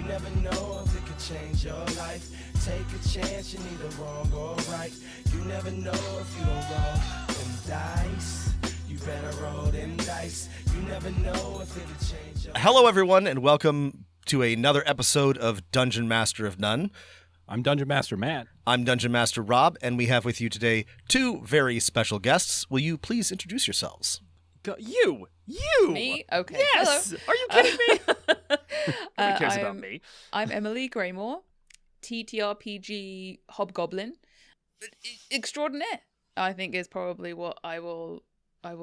never know if it could change your life. Take a chance, you're neither wrong or right. You never know if you don't roll them dice. You better roll them dice. You never know if it could change your life. Hello, everyone, and welcome to another episode of Dungeon Master of None. I'm Dungeon Master Matt. I'm Dungeon Master Rob, and we have with you today two very special guests. Will you please introduce yourselves? You! Me? Okay. Yes! Hello. Are you kidding me? Nobody cares about me. I'm Emily Greymore, TTRPG Hobgoblin extraordinaire, I think is probably what I will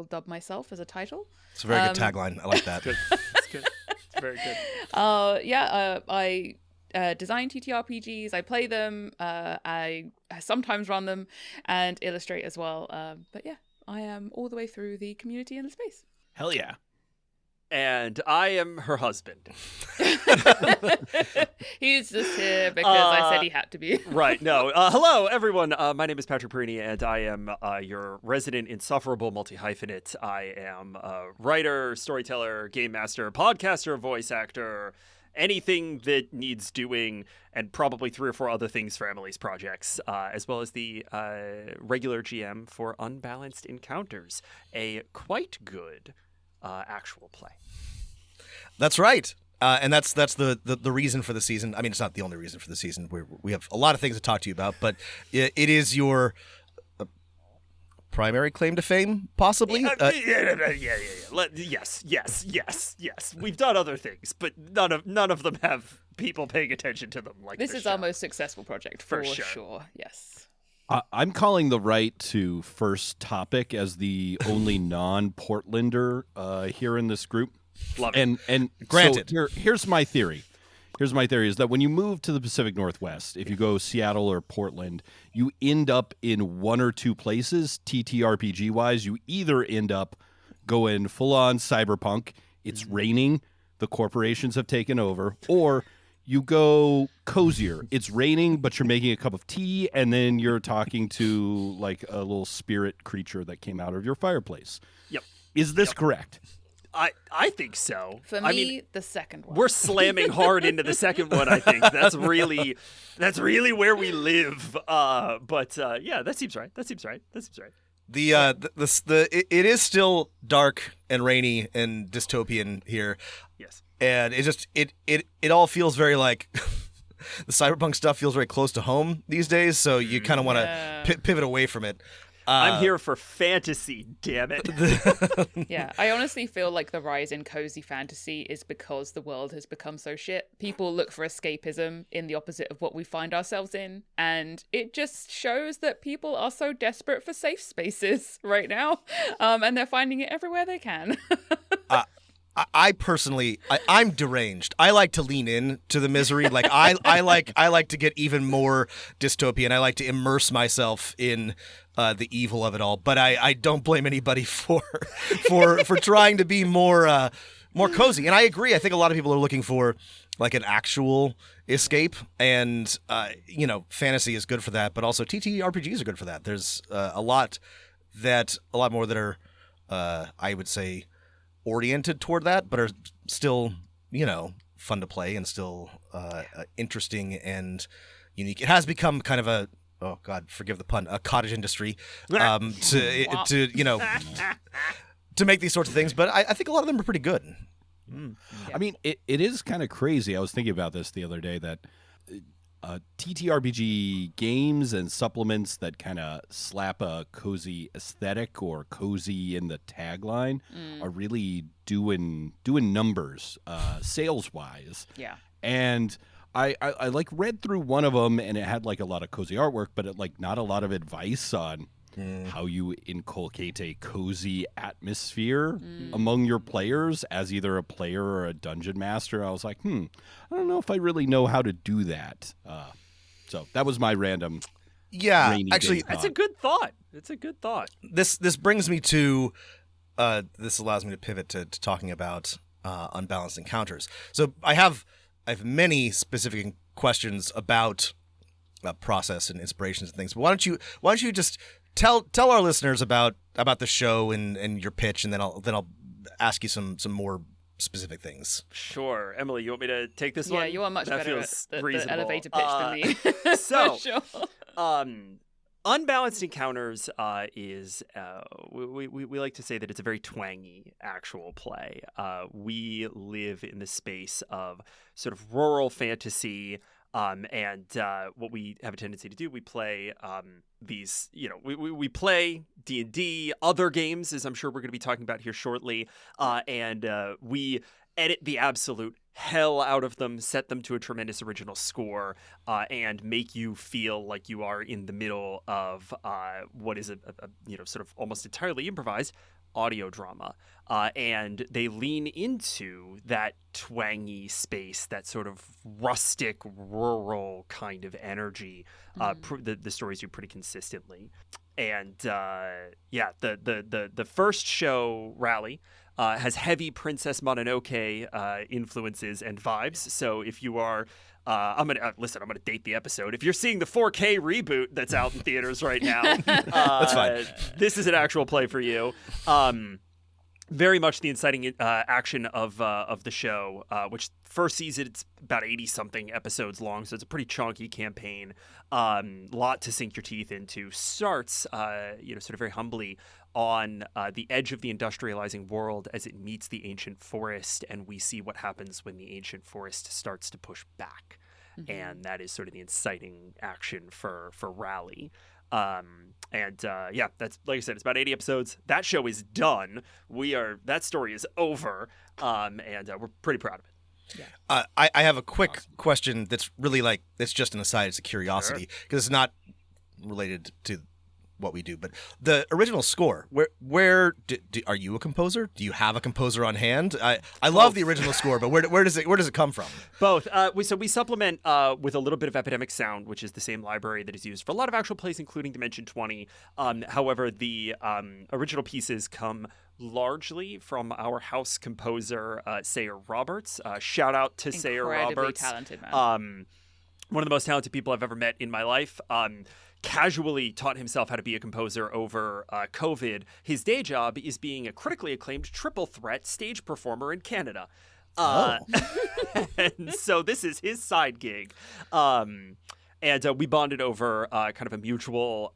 dub myself as a title. It's a very good tagline. I like that. It's good. It's very good. I design TTRPGs, I play them, I sometimes run them, and illustrate as well. But yeah, I am all the way through the community and the space. Hell yeah. And I am her husband. He's just here because I said he had to be. Right, no. Hello, everyone. My name is Patrick Perini, and I am your resident insufferable multi-hyphenate. I am a writer, storyteller, game master, podcaster, voice actor, anything that needs doing, and probably 3 or 4 other things for Emily's projects, as well as the regular GM for Unbalanced Encounters, a quite good actual play. That's right. And that's the reason for the season. I mean, it's not the only reason for the season. We have a lot of things to talk to you about, but it is your primary claim to fame, possibly? Yes. We've done other things, but none of them have people paying attention to them like this. This is our most successful project, for sure. Yes. I'm calling the right to first topic as the only non-Portlander here in this group. Love it. And granted. So here's my theory. Here's my theory is that when you move to the Pacific Northwest, if you go Seattle or Portland, you end up in one or two places, TTRPG-wise. You either end up going full-on cyberpunk, it's raining, the corporations have taken over, or you go cozier. It's raining, but you're making a cup of tea, and then you're talking to like a little spirit creature that came out of your fireplace. Yep. Is this correct? I think so. For me, the second one. We're slamming hard into the second one, I think. That's really where we live. But that seems right. It is still dark and rainy and dystopian here. Yes. And it all feels very like the cyberpunk stuff feels very close to home these days, so you kind of want to pivot away from it. I'm here for fantasy, damn it. Yeah, I honestly feel like the rise in cozy fantasy is because the world has become so shit. People look for escapism in the opposite of what we find ourselves in, and it just shows that people are so desperate for safe spaces right now, and they're finding it everywhere they can. I personally, I'm deranged. I like to lean in to the misery. Like I like to get even more dystopian. I like to immerse myself in the evil of it all. But I don't blame anybody for trying to be more cozy. And I agree. I think a lot of people are looking for like an actual escape, and fantasy is good for that. But also TTRPGs are good for that. There's a lot more that are I would say oriented toward that, but are still, fun to play and still interesting and unique. It has become kind of a, oh God, forgive the pun, a cottage industry to make these sorts of things. But I think a lot of them are pretty good. Yeah. I mean, it is kind of crazy. I was thinking about this the other day that TTRPG games and supplements that kind of slap a cozy aesthetic or cozy in the tagline are really doing numbers sales wise. Yeah. And I like read through one of them, and it had like a lot of cozy artwork, but it like not a lot of advice on how you inculcate a cozy atmosphere among your players as either a player or a dungeon master. I was like, I don't know if I really know how to do that. So that was my random. Yeah, actually, that's a good thought. It's a good thought. This brings me to. This allows me to pivot to talking about Unbalanced Encounters. So I have many specific questions about process and inspirations and things. But why don't you just tell our listeners about the show and your pitch, and then I'll ask you some more specific things. Sure. Emily, you want me to take this Yeah, one? you are much That better feels at the reasonable. elevator pitch than me. So, For sure. Unbalanced Encounters is we like to say that it's a very twangy actual play. We live in the space of sort of rural fantasy, and what we have a tendency to do, we play these, we play D&D, other games, as I'm sure we're going to be talking about here shortly, and we edit the absolute hell out of them, set them to a tremendous original score, and make you feel like you are in the middle of what is a sort of almost entirely improvised audio drama. And they lean into that twangy space, that sort of rustic, rural kind of energy. The stories do pretty consistently. And the first show, Rally, has heavy Princess Mononoke influences and vibes. So if you are, I'm gonna date the episode. If you're seeing the 4K reboot that's out in theaters right now, That's fine. This is an actual play for you. Very much the inciting action of the show, which first season it's about 80-something episodes long, so it's a pretty chunky campaign. Lot to sink your teeth into. Starts, sort of very humbly on the edge of the industrializing world as it meets the ancient forest, and we see what happens when the ancient forest starts to push back. Mm-hmm. And that is sort of the inciting action for Rally. That's, like I said, it's about 80 episodes. That show is done. That story is over. And we're pretty proud of it. Yeah. I have a quick question that's really it's just an aside. It's a curiosity because it's not related to what we do, but the original score, where are you a composer? Do you have a composer on hand? I love the original score, but where does it come from? Both. We supplement with a little bit of Epidemic Sound, which is the same library that is used for a lot of actual plays, including Dimension 20. However, the original pieces come largely from our house composer, Sayer Roberts. Shout out to Sayer Roberts. Incredibly talented man. One of the most talented people I've ever met in my life. Casually taught himself how to be a composer over COVID. His day job is being a critically acclaimed triple threat stage performer in Canada. And so this is his side gig. And we bonded over kind of a mutual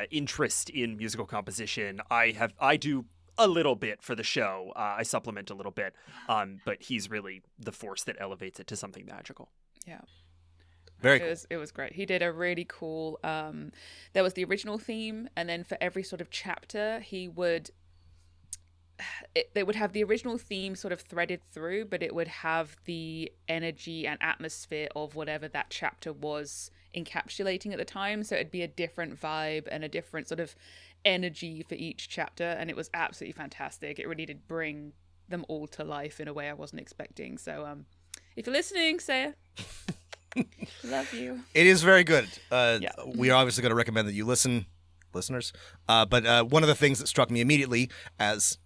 interest in musical composition. I do a little bit for the show. I supplement a little bit. But he's really the force that elevates it to something magical. Yeah. Very cool. It was great. He did a really cool, there was the original theme, and then for every sort of chapter, they would have the original theme sort of threaded through, but it would have the energy and atmosphere of whatever that chapter was encapsulating at the time. So it'd be a different vibe and a different sort of energy for each chapter, and it was absolutely fantastic. It really did bring them all to life in a way I wasn't expecting. So if you're listening, Saya, love you. It is very good. We are obviously going to recommend that you listen, listeners. But one of the things that struck me immediately as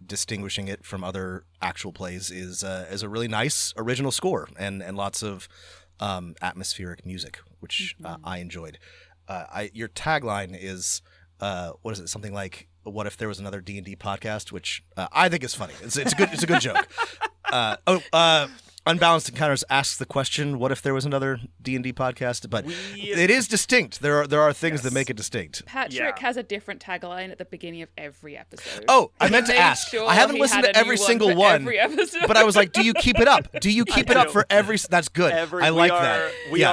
distinguishing it from other actual plays is a really nice original score and lots of atmospheric music, which I enjoyed. Your tagline is, what is it? Something like, "What if there was another D&D podcast?" Which I think is funny. It's a good joke. Unbalanced Encounters asks the question, what if there was another D&D podcast? But it is distinct. There are things that make it distinct. Patrick has a different tagline at the beginning of every episode. Oh, I meant to ask. Sure, I haven't listened to every single one. Every episode. But I was like, do you keep it up? Do you keep it up for every... That's good. I like that. We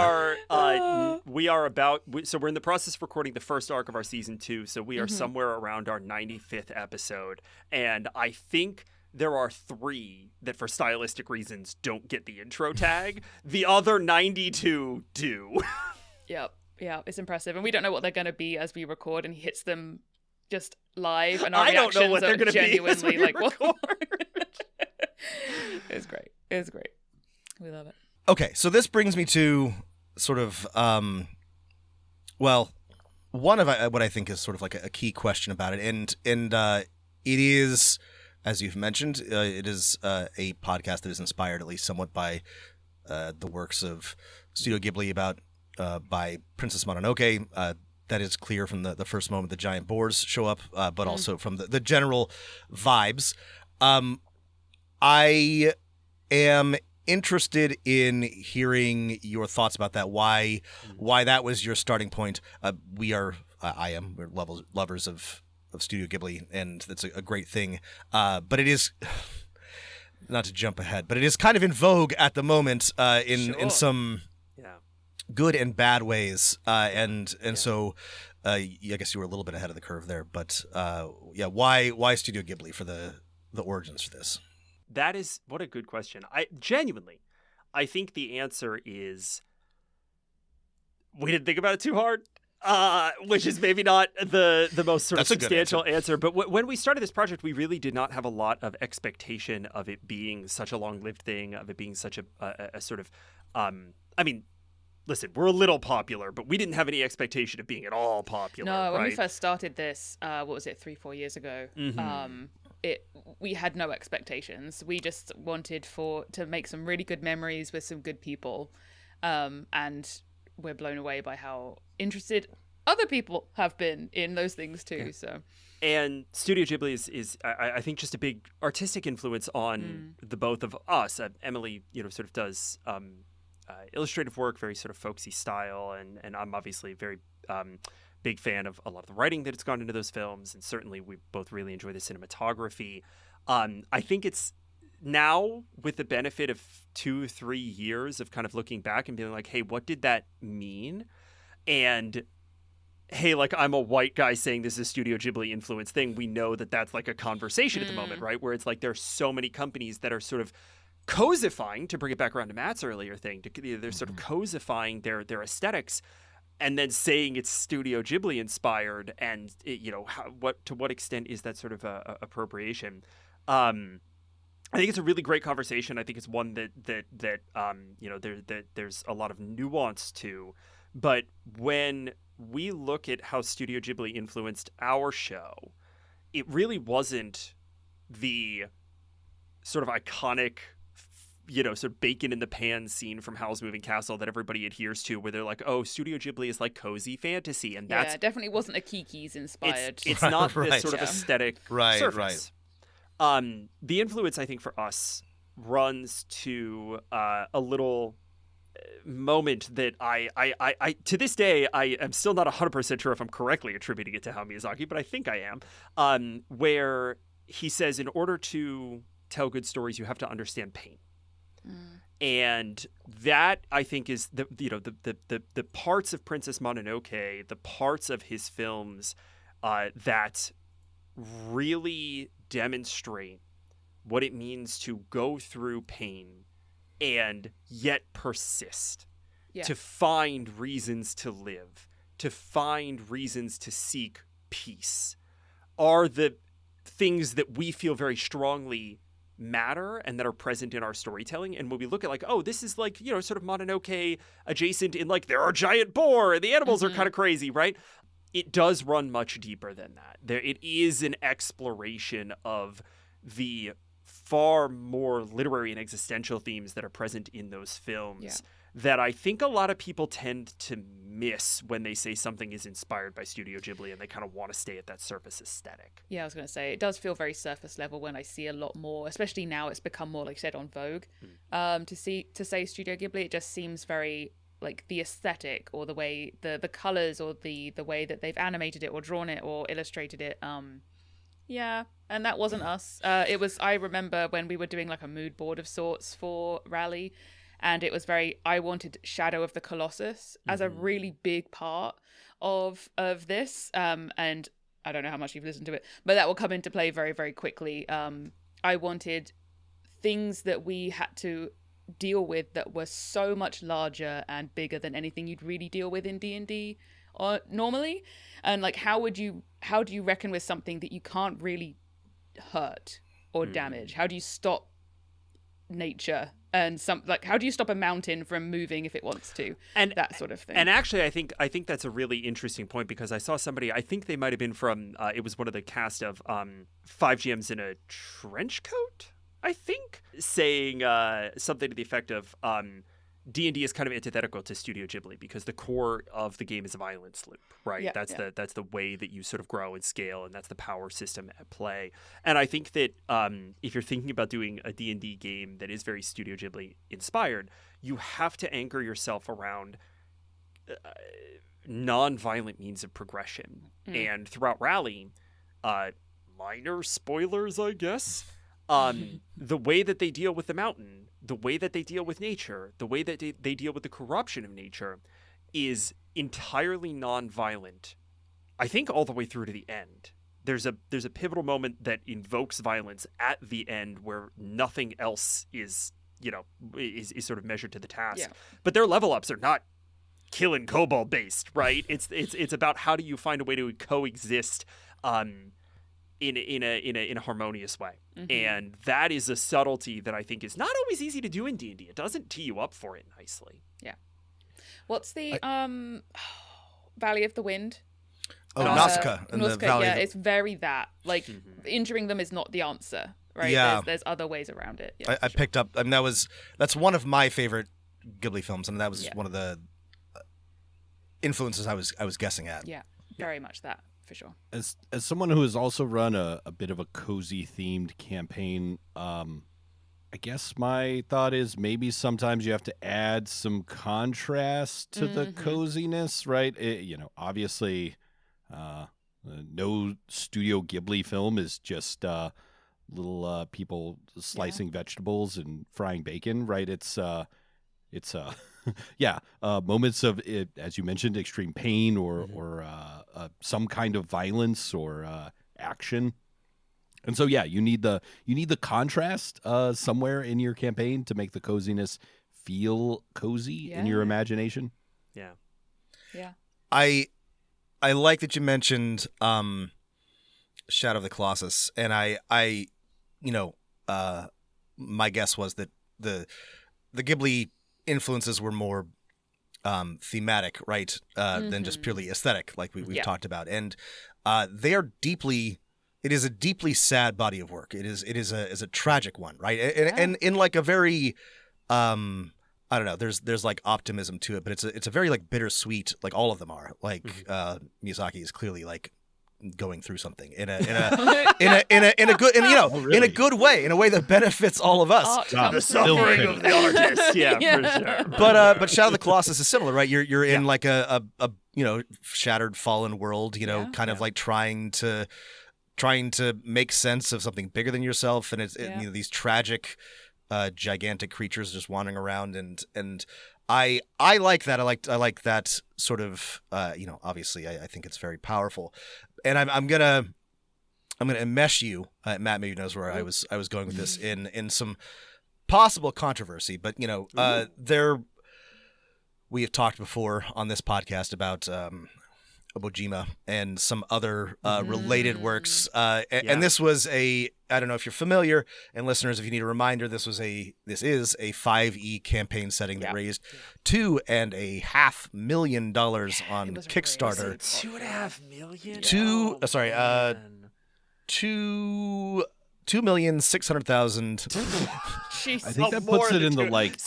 are about... So we're in the process of recording the first arc of our season 2. So we are somewhere around our 95th episode. And I think... there are 3 that, for stylistic reasons, don't get the intro tag. The other 92 do. Yep. Yeah, it's impressive. And we don't know what they're going to be as we record, and he hits them just live, and our I don't know what they're going to genuinely be like, record. It's great. It's great. We love it. Okay, so this brings me to sort of, one of what I think is sort of like a key question about it. And it is... as you've mentioned, it is a podcast that is inspired at least somewhat by the works of Studio Ghibli by Princess Mononoke. That is clear from the first moment the giant boars show up, but also from the general vibes. I am interested in hearing your thoughts about that. Why that was your starting point. We're lovers of Studio Ghibli, and that's a great thing. But it is, not to jump ahead, but it is kind of in vogue at the moment in some good and bad ways. So I guess you were a little bit ahead of the curve there. But why Studio Ghibli for the origins for this? That is, what a good question. I think the answer is we didn't think about it too hard, which is maybe not the most sort of substantial answer. But when we started this project, we really did not have a lot of expectation of it being such a long-lived thing, of it being such a sort of, listen, we're a little popular, but we didn't have any exptation of being at all popular. No, when right? we first started this, what was it, 3-4 years ago? Mm-hmm. We had no expectations. We just wanted to make some really good memories with some good people, and we're blown away by how interested other people have been in those things too. So, and Studio Ghibli is I think just a big artistic influence on the both of us. Emily, sort of does illustrative work, very sort of folksy style, and I'm obviously very big fan of a lot of the writing that has gone into those films, and certainly we both really enjoy the cinematography. I think it's now, with the benefit of 2-3 years of kind of looking back and being like, hey, what did that mean? And hey, like, I'm a white guy saying this is a Studio Ghibli influence thing. We know that that's like a conversation at the moment, right? Where it's like there's so many companies that are sort of cosifying, to bring it back around to Matt's earlier thing, they're sort of cosifying their aesthetics, and then saying it's Studio Ghibli inspired, and to what extent is that sort of appropriation? I think it's a really great conversation. I think it's one that there's a lot of nuance to. But when we look at how Studio Ghibli influenced our show, it really wasn't the sort of iconic, sort of bacon in the pan scene from Howl's Moving Castle that everybody adheres to, where they're like, oh, Studio Ghibli is like cozy fantasy, and that's definitely wasn't a Kiki's inspired. It's not this sort of aesthetic surface. The influence, I think, for us runs to a little moment that I to this day I am still not 100% sure if I'm correctly attributing it to Hayao Miyazaki, but I think I am, where he says, in order to tell good stories, you have to understand pain. And that, I think, is the parts of Princess Mononoke, the parts of his films that really demonstrate what it means to go through pain and yet persist, to find reasons to live, to find reasons to seek peace, are the things that we feel very strongly matter and that are present in our storytelling. And when we look at like, oh, this is like, sort of Mononoke adjacent in like, there are giant boar and the animals are kind of crazy, right? It does run much deeper than that. It is an exploration of the far more literary and existential themes that are present in those films that I think a lot of people tend to miss when they say something is inspired by Studio Ghibli, and they kind of want to stay at that surface aesthetic. Yeah, I was going to say, it does feel very surface level when I see a lot more, especially now it's become more, like I said, on Vogue. To say Studio Ghibli, it just seems very like the aesthetic, or the way the colors, or the way that they've animated it or drawn it or illustrated it. And that wasn't us. It was, I remember when we were doing like a mood board of sorts for Rally, and it was I wanted Shadow of the Colossus as a really big part of this. And I don't know how much you've listened to it, but that will come into play very, very quickly. I wanted things that we had to deal with that were so much larger and bigger than anything you'd really deal with in D&D or normally. And like, how do you reckon with something that you can't really hurt or damage? How do you stop nature and how do you stop a mountain from moving if it wants to, and that sort of thing? And actually, I think that's a really interesting point, because I saw somebody, I think they might have been from it was one of the cast of 5GMs in a trench coat, I think, saying something to the effect of D&D is kind of antithetical to Studio Ghibli because the core of the game is a violence loop, right? Yeah, That's the way that you sort of grow and scale, and that's the power system at play. And I think that if you're thinking about doing a D&D game that is very Studio Ghibli inspired, you have to anchor yourself around non-violent means of progression. And throughout Rally, minor spoilers, I guess, the way that they deal with the mountain, the way that they deal with nature, the way that they deal with the corruption of nature is entirely non-violent, I think, all the way through to the end. There's a pivotal moment that invokes violence at the end where nothing else is sort of measured to the task. Yeah. But their level ups are not kill and kobold based, right? It's about how do you find a way to coexist in a harmonious way. And that is a subtlety that I think is not always easy to do in D&D. It doesn't tee you up for it nicely. Yeah. What's the Valley of the Wind? Oh, Nausicaa and the Nausicaa, Valley. yeah, of the- it's very that. Like, injuring them is not the answer, right? Yeah. There's other ways around it. Yeah, I picked up. I mean, that's one of my favorite Ghibli films, and that was one of the influences I was guessing at. Yeah, very much that, for sure. As someone who has also run a bit of a cozy themed campaign, I guess my thought is maybe sometimes you have to add some contrast to the coziness, right? Obviously, no Studio Ghibli film is just little people slicing vegetables and frying bacon, right? It's moments of it, as you mentioned, extreme pain or some kind of violence or action. And so, you need the contrast somewhere in your campaign to make the coziness feel cozy in your imagination. Yeah. Yeah. I like that you mentioned Shadow of the Colossus, and I my guess was that the Ghibli influences were more thematic, right, than just purely aesthetic, like we've talked about, and they are deeply. It is a deeply sad body of work. It is a tragic one, right, and in like a very I don't know. There's like optimism to it, but it's a very like bittersweet. Like all of them are. Like Miyazaki is clearly like going through something in a good in a good way, in a way that benefits all of us. The suffering of the artist, for sure. But Shadow of the Colossus is similar, right? You're in like a shattered, fallen world. Kind of like trying to make sense of something bigger than yourself, and it's these tragic. Gigantic creatures just wandering around, and I like that. I like that sort of. Obviously, I think it's very powerful, and I'm gonna enmesh you. Matt maybe knows where I was going with this in some possible controversy, but we have talked before on this podcast about. Obojima and some other related works. And this was I don't know if you're familiar, and listeners, if you need a reminder, this is a 5e campaign setting that raised $2.5 million on Kickstarter. $2.5 million? $2,600,000. I think that puts it in the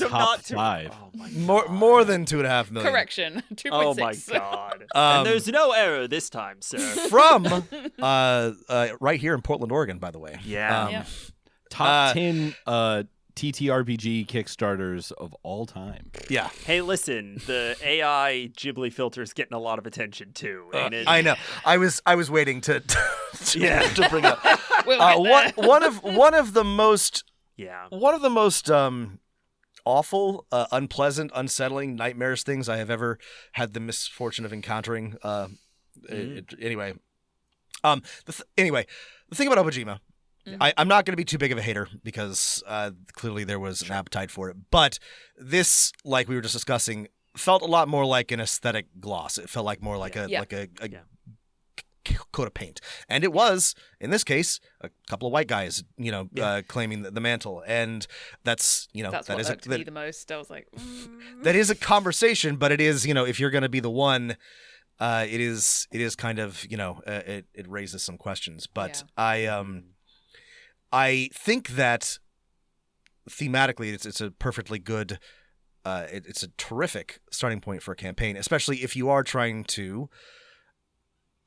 top 5. Oh my more than $2.5 million. Correction, 2.6. Oh my god! And there's no error this time, sir. From right here in Portland, Oregon, by the way. Yeah. Top 10 TTRPG Kickstarters of all time. Yeah. Hey, listen, the AI Ghibli filter's getting a lot of attention too, ain't it? I know. I was waiting to bring up We'll get there. one of the most Yeah. one of the most awful, unpleasant, unsettling, nightmarish things I have ever had the misfortune of encountering. Anyway, the thing about Obojima. I'm not going to be too big of a hater because clearly there was an appetite for it. But this, like we were just discussing, felt a lot more like an aesthetic gloss. It felt like more like a coat of paint. And it was, in this case, a couple of white guys, claiming the mantle. And that's That's what irked me the most. I was like, that is a conversation, but it is, if you're going to be the one, it is kind of, it raises some questions. But I think that thematically it's a perfectly good it's a terrific starting point for a campaign, especially if you are trying to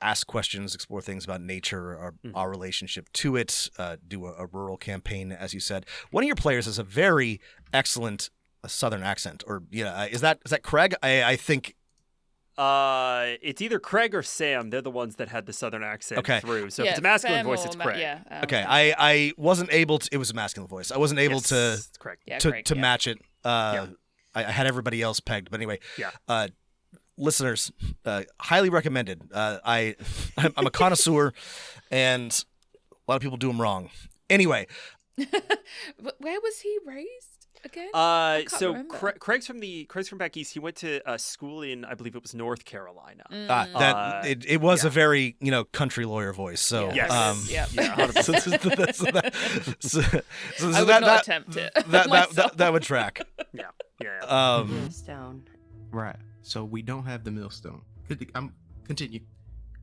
ask questions, explore things about nature, our relationship to it, do a rural campaign, as you said. One of your players has a very excellent Southern accent, or is that Craig? I think. It's either Craig or Sam. They're the ones that had the Southern accent through. So if Yeah, it's a masculine Sam voice, or it's Craig. Okay, I wasn't able to. It was a masculine voice. I wasn't able to It's Craig. to match it. I had everybody else pegged, but anyway. Yeah. Listeners, highly recommended. I'm a connoisseur, and a lot of people do them wrong. Anyway, Where was he raised again? I can't So remember. Craig's from back east. He went to school in, I believe it was North Carolina. it was a very country lawyer voice. So Yes. Yep. Yeah, 100%. I would not attempt it. that would track. Yeah. Millstone. Right. So we don't have the millstone. Continue.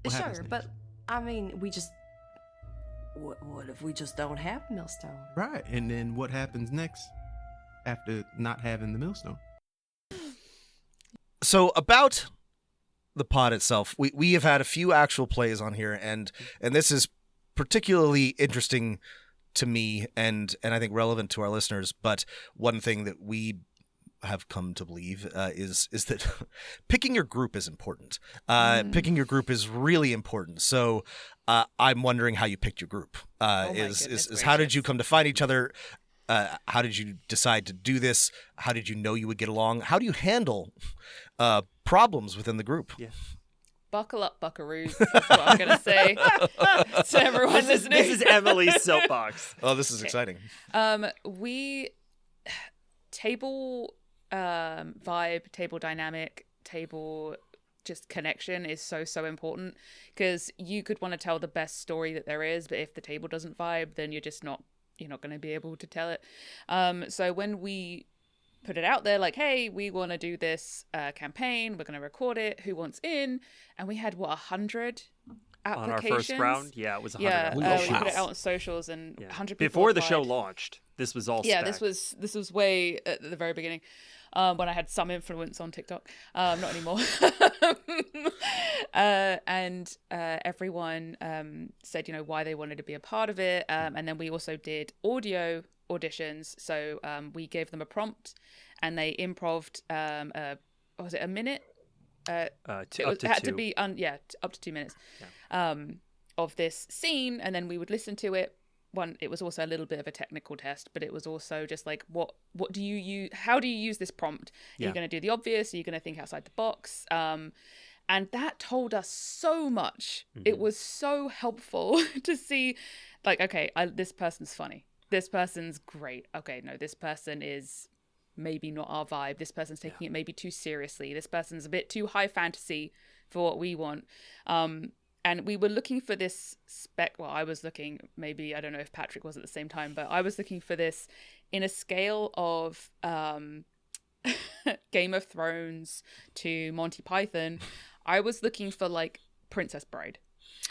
What happens Sure, next? but I mean, we just. What if we just don't have millstone? Right. And then what happens next after not having the millstone? So about the pod itself, we have had a few actual plays on here, and this is particularly interesting to me and I think relevant to our listeners. But one thing that we have come to believe is that picking your group is important. Picking your group is really important. So I'm wondering how you picked your group. Is how did you come to find each other? How did you decide to do this? How did you know you would get along? How do you handle problems within the group? Yeah. Buckle up, buckaroos. That's what I'm going to say to everyone listening. This is Emily's soapbox. Oh, this is exciting. We table vibe, table dynamic, table just connection is so important, because you could want to tell the best story that there is, but if the table doesn't vibe, then you're not going to be able to tell it. So when we put it out there, like, hey, we want to do this campaign, we're going to record it, who wants in? And we had 100 applications On our first round, it was 100. Yeah, applications. we put it out on socials, and 100 people Before the applied. show launched. This was all Yeah, spec. this was way at the very beginning, when I had some influence on TikTok. Not anymore. And everyone said, why they wanted to be a part of it. And then we also did audio auditions. So we gave them a prompt, and they improved. Was it a minute? It had to be up to 2 minutes of this scene, and then we would listen to it. It was also a little bit of a technical test, but it was also just like, what do you use? How do you use this prompt? Are you going to do the obvious? Are you going to think outside the box? And that told us so much. Mm-hmm. It was so helpful to see, like, okay, this person's funny. This person's great. Okay, no, this person is maybe not our vibe. This person's taking it maybe too seriously. This person's a bit too high fantasy for what we want. And we were looking for this well, I was looking, maybe, I don't know if Patrick was at the same time, but I was looking for this in a scale of Game of Thrones to Monty Python. I was looking for, like, Princess Bride.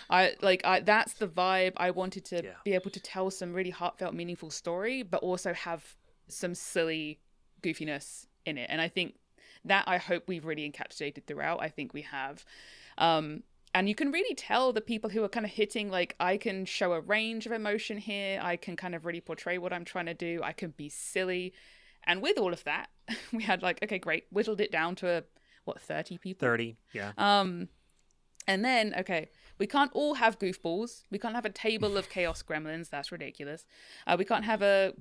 That's the vibe. I wanted to be able to tell some really heartfelt, meaningful story, but also have some silly goofiness in it. And I think that, I hope we've really encapsulated throughout. I think we have. And you can really tell the people who are kind of hitting, like, I can show a range of emotion here. I can kind of really portray what I'm trying to do. I can be silly. And with all of that, we had, like, okay, great. Whittled it down to 30 people? 30, yeah. And then, okay, we can't all have goofballs. We can't have a table of chaos gremlins. That's ridiculous. We can't have a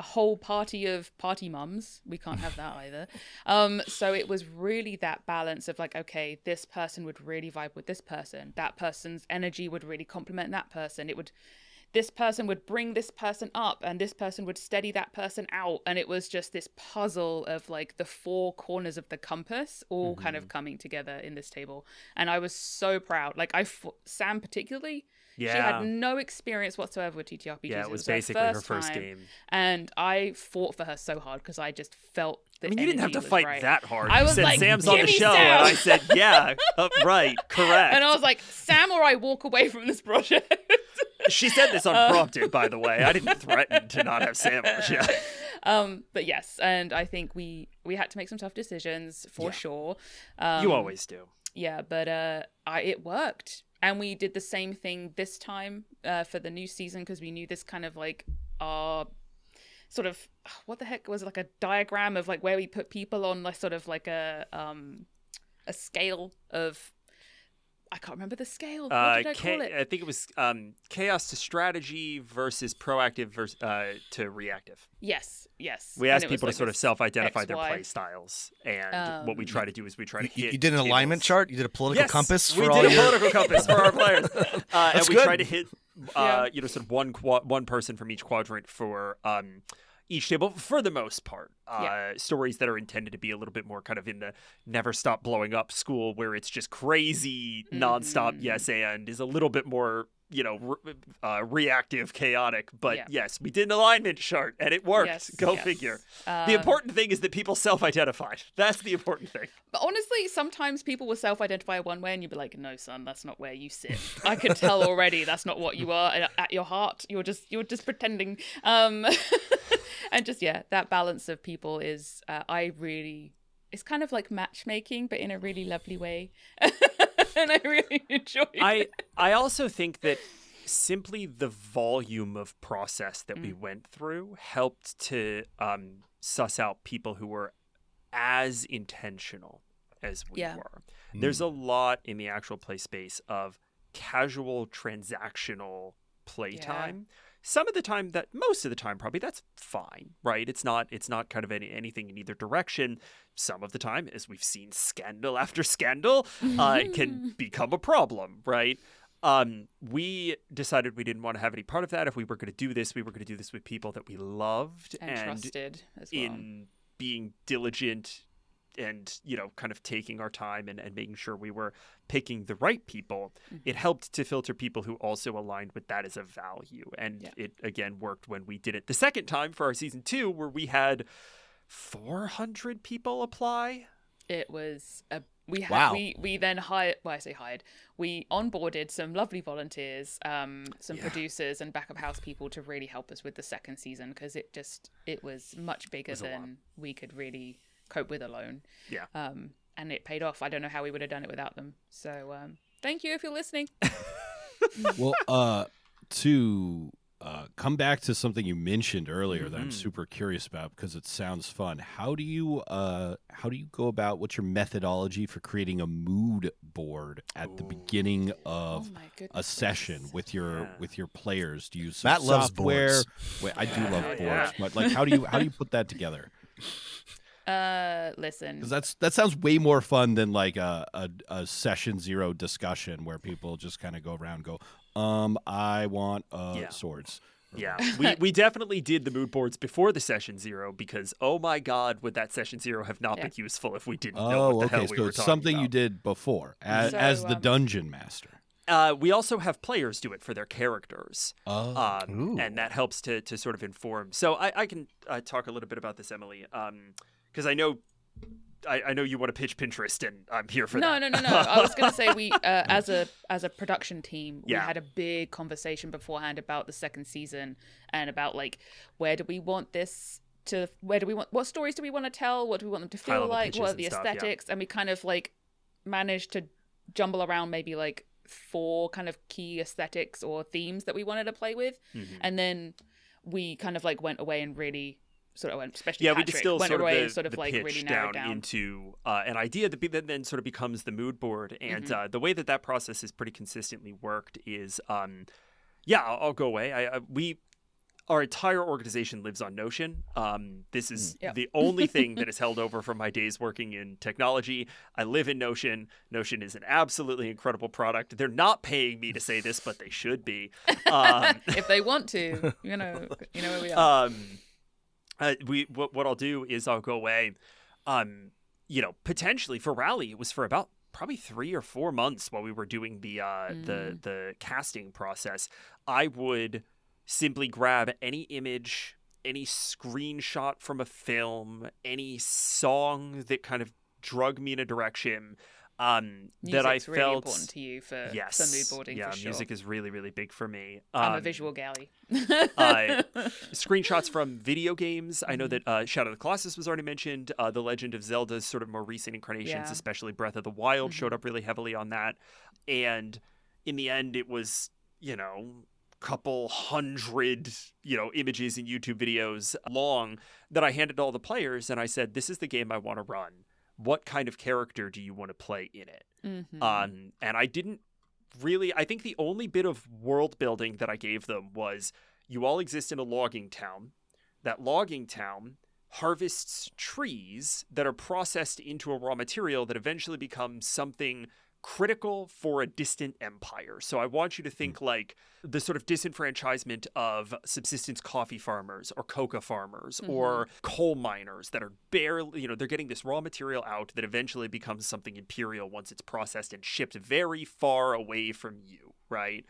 whole party of party mums. We can't have that either. So it was really that balance of, like, okay, this person would really vibe with this person. That person's energy would really complement that person. This person would bring this person up, and this person would steady that person out. And it was just this puzzle of, like, the four corners of the compass all kind of coming together in this table. And I was so proud. Like, Sam particularly, she had no experience whatsoever with TTRPGs. Yeah, it was basically her first game. And I fought for her so hard because I just felt the you didn't have to fight right. that hard. I You was said, like, Sam's "Give on the me show," Sam. and I said, yeah, right, correct. And I was like, Sam or I walk away from this project. She said this unprompted, by the way. I didn't threaten to not have Sam on the show. But yes, and I think we had to make some tough decisions for sure. You always do. Yeah, but it worked. And we did the same thing this time for the new season because we knew this kind of like our sort of what the heck was it, like a diagram of like where we put people on like sort of like a scale of I can't remember the scale. What did I call it? I think it was chaos to strategy versus proactive to reactive. Yes. We And asked it was people like to sort of this self-identify their XY. play styles, and what we try to do is we try to hit. You did an tables. alignment chart. You did a political Yes, compass for we all did a your. political compass for our players, and we good. try to hit, Yeah. sort of one person from each quadrant for each table for the most part. Stories that are intended to be a little bit more kind of in the never stop blowing up school, where it's just crazy nonstop. Yes, and is a little bit more reactive, chaotic. But yes, we did an alignment chart and it worked. Yes, Go yes. figure. The important thing is that people self-identified. That's the important thing. But honestly, sometimes people will self-identify one way and you'll be like, no, son, that's not where you sit. I could tell already that's not what you are at your heart. You're just pretending. And just, that balance of people is, it's kind of like matchmaking, but in a really lovely way. And I really enjoy it. I also think that simply the volume of process that we went through helped to suss out people who were as intentional as we were. There's a lot in the actual play space of casual transactional playtime. Some of the time, most of the time, probably that's fine, right? It's not kind of anything in either direction. Some of the time, as we've seen scandal after scandal, it can become a problem, right? We decided we didn't want to have any part of that. If we were going to do this, we were going to do this with people that we loved and trusted as well. In being diligent and, kind of taking our time and making sure we were picking the right people, it helped to filter people who also aligned with that as a value. And it, again, worked when we did it the second time for our season 2, where we had 400 people apply. It was Wow. we then hired. Well, I say hired. We onboarded some lovely volunteers, some producers and back of house people to really help us with the second season because it was much bigger than we could really cope with alone. Yeah. And it paid off. I don't know how we would have done it without them. So thank you if you're listening. Well, to come back to something you mentioned earlier that I'm super curious about because it sounds fun. How do you go about? What's your methodology for creating a mood board at the beginning of a session with your players? Do you use some Matt loves software? boards. Wait, I do love boards, but like, how do you put that together? Listen, Because that sounds way more fun than like a session 0 discussion where people just kind of go around and go, I want swords. Yeah, we definitely did the mood boards before the session 0 because, oh my God, would that session 0 have not been useful if we didn't know what the hell we so were it's talking something about. you did before as the dungeon master. We also have players do it for their characters, and that helps to sort of inform. So I can talk a little bit about this, Emily, because I know you want to pitch Pinterest, and I'm here for that. No. I was going to say we, as a production team, we Yeah. had a big conversation beforehand about the second season and about like what stories do we want to tell? What do we want them to feel High-level like? pitches What are and the stuff, yeah. aesthetics? And we kind of like managed to jumble around maybe like 4 kind of key aesthetics or themes that we wanted to play with, and then we kind of like went away and really. Sort of, especially Yeah, we Patrick, distilled went sort of away the, and sort of the like pitch really narrowed down. into an idea that then sort of becomes the mood board. And the way that process is pretty consistently worked is, I'll go away. Our entire organization lives on Notion. This is the only thing that is held over from my days working in technology. I live in Notion. Notion is an absolutely incredible product. They're not paying me to say this, but they should be. If they want to, you know where we are. What I'll do is I'll go away, potentially for Rally, it was for about probably 3 or 4 months while we were doing the casting process. I would simply grab any image, any screenshot from a film, any song that kind of drug me in a direction, Music's that I really felt important to you for mood boarding. Yeah, for sure. music is really, really big for me. I'm a visual galley. Screenshots from video games. I know that Shadow of the Colossus was already mentioned. The Legend of Zelda's sort of more recent incarnations, especially Breath of the Wild, showed up really heavily on that. And in the end, it was, couple hundred, images and YouTube videos long that I handed to all the players, and I said, this is the game I want to run. What kind of character do you want to play in it? And I didn't really, I think the only bit of world building that I gave them was, you all exist in a logging town. That logging town harvests trees that are processed into a raw material that eventually becomes something critical for a distant empire. So I want you to think like the sort of disenfranchisement of subsistence coffee farmers or coca farmers or coal miners that are barely, they're getting this raw material out that eventually becomes something imperial once it's processed and shipped very far away from you, right?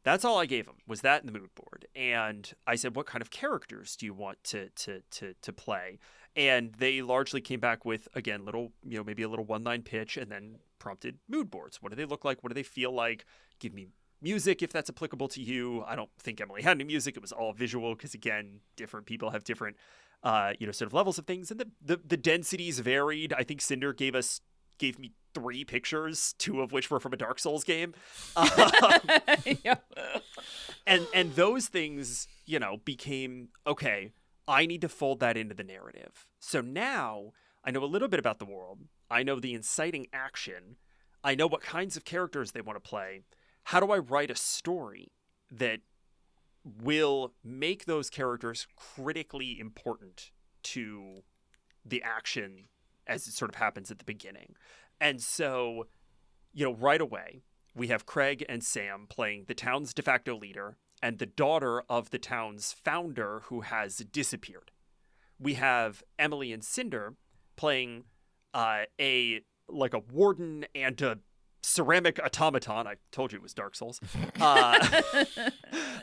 That's all I gave them, was that in the mood board. And I said, what kind of characters do you want to play? And they largely came back with, again, little, maybe a little one-line pitch, and then prompted mood boards. What do they look like? What do they feel like? Give me music if that's applicable to you. I don't think Emily had any music. It was all visual because, again, different people have different, sort of levels of things. And the densities varied. I think Cinder gave me 3 pictures, 2 of which were from a Dark Souls game. And those things, became, okay, I need to fold that into the narrative. So now I know a little bit about the world. I know the inciting action. I know what kinds of characters they want to play. How do I write a story that will make those characters critically important to the action as it sort of happens at the beginning? And so, right away, we have Craig and Sam playing the town's de facto leader and the daughter of the town's founder who has disappeared. We have Emily and Cinder playing a warden and a ceramic automaton. I told you it was Dark Souls.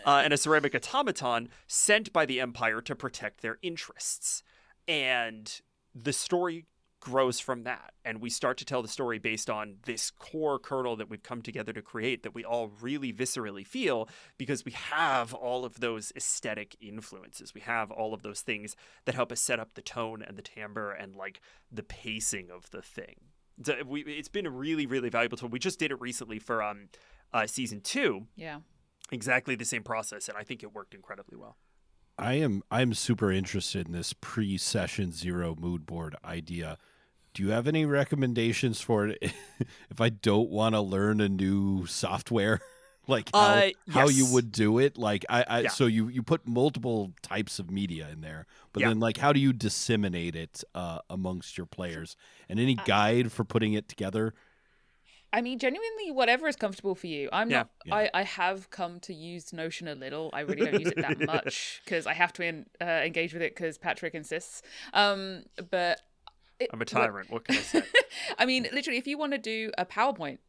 And a ceramic automaton sent by the Empire to protect their interests. And the story grows from that, and we start to tell the story based on this core kernel that we've come together to create that we all really viscerally feel, because we have all of those aesthetic influences. We have all of those things that help us set up the tone and the timbre and like the pacing of the thing. So it's been a really, really valuable tool. We just did it recently for season 2. Yeah, exactly the same process, and I think it worked incredibly well. I'm super interested in this pre-session 0 mood board idea. Do you have any recommendations for it if I don't want to learn a new software? Like how you would do it? Like so you put multiple types of media in there, but then like how do you disseminate it amongst your players? And any guide for putting it together? I mean, genuinely, whatever is comfortable for you. I'm not. I have come to use Notion a little. I really don't use it that much because I have to engage with it because Patrick insists. But I'm a tyrant. What can I say? I mean, literally, if you want to do a PowerPoint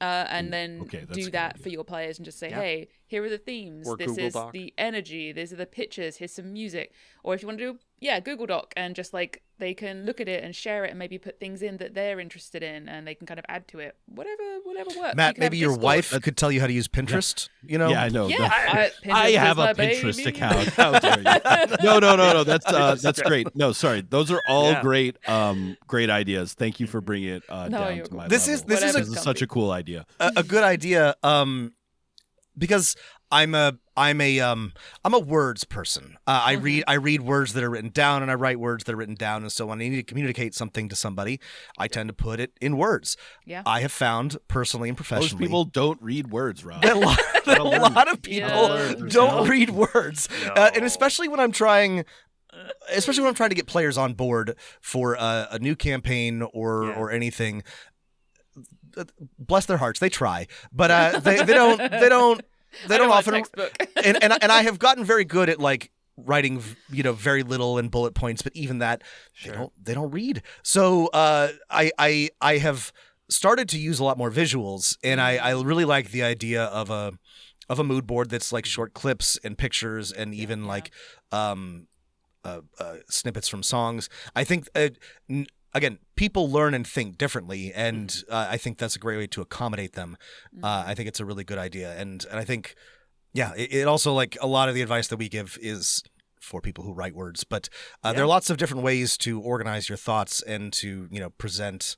and then do that for your players and just say, hey, here are the themes. Or this Google is Doc. the energy. These are the pictures. Here's some music. Or if you want to do, Google Doc and just like they can look at it and share it and maybe put things in that they're interested in and they can kind of add to it. Whatever works. Matt, maybe your wife could tell you how to use Pinterest. Yeah, I know. Yeah, I have a Pinterest account. How dare you? No. That's great. No, sorry. Those are all great ideas. Thank you for bringing it down to my this level. This is such a cool idea. A good idea. Because I'm a words person. I read words that are written down, and I write words that are written down. And so when I need to communicate something to somebody, I tend to put it in words. Yeah. I have found personally and professionally, most people don't read words, Rob. That a lot of people don't read words, and especially when I'm trying. Especially when I'm trying to get players on board for a new campaign or anything. Bless their hearts, they try, but they don't often. and I have gotten very good at like writing, very little in bullet points, but even that they don't read. So I have started to use a lot more visuals, and I really like the idea of a mood board that's like short clips and pictures and even like snippets from songs. I think again, people learn and think differently, and I think that's a great way to accommodate them. I think it's a really good idea, and I think, yeah, it also, like, a lot of the advice that we give is for people who write words, but there are lots of different ways to organize your thoughts and to, present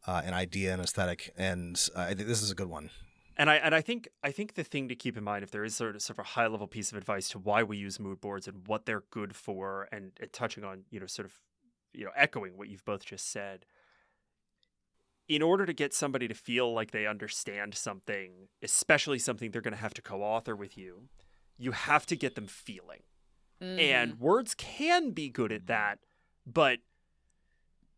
an idea and aesthetic, and I think this is a good one. And I think the thing to keep in mind, if there is sort of a high level piece of advice to why we use mood boards and what they're good for, and touching on echoing what you've both just said, in order to get somebody to feel like they understand something, especially something they're going to have to co-author with you, you have to get them feeling. And words can be good at that, but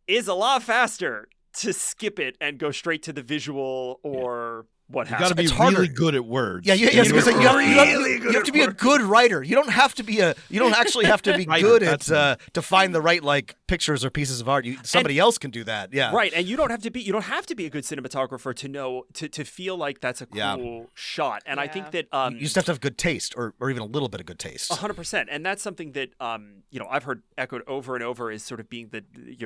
is a lot faster to skip it and go straight to the visual or what have you. Got to be really good at words. Yeah, you have to be a good writer. You don't actually have to be good at to find the right, like, pictures or pieces of art. Somebody else can do that. Yeah, right. And you don't have to be a good cinematographer to know to feel like that's a cool shot. And I think that you just have to have good taste, or even a little bit of good taste. 100%. And that's something that I've heard echoed over and over as sort of being the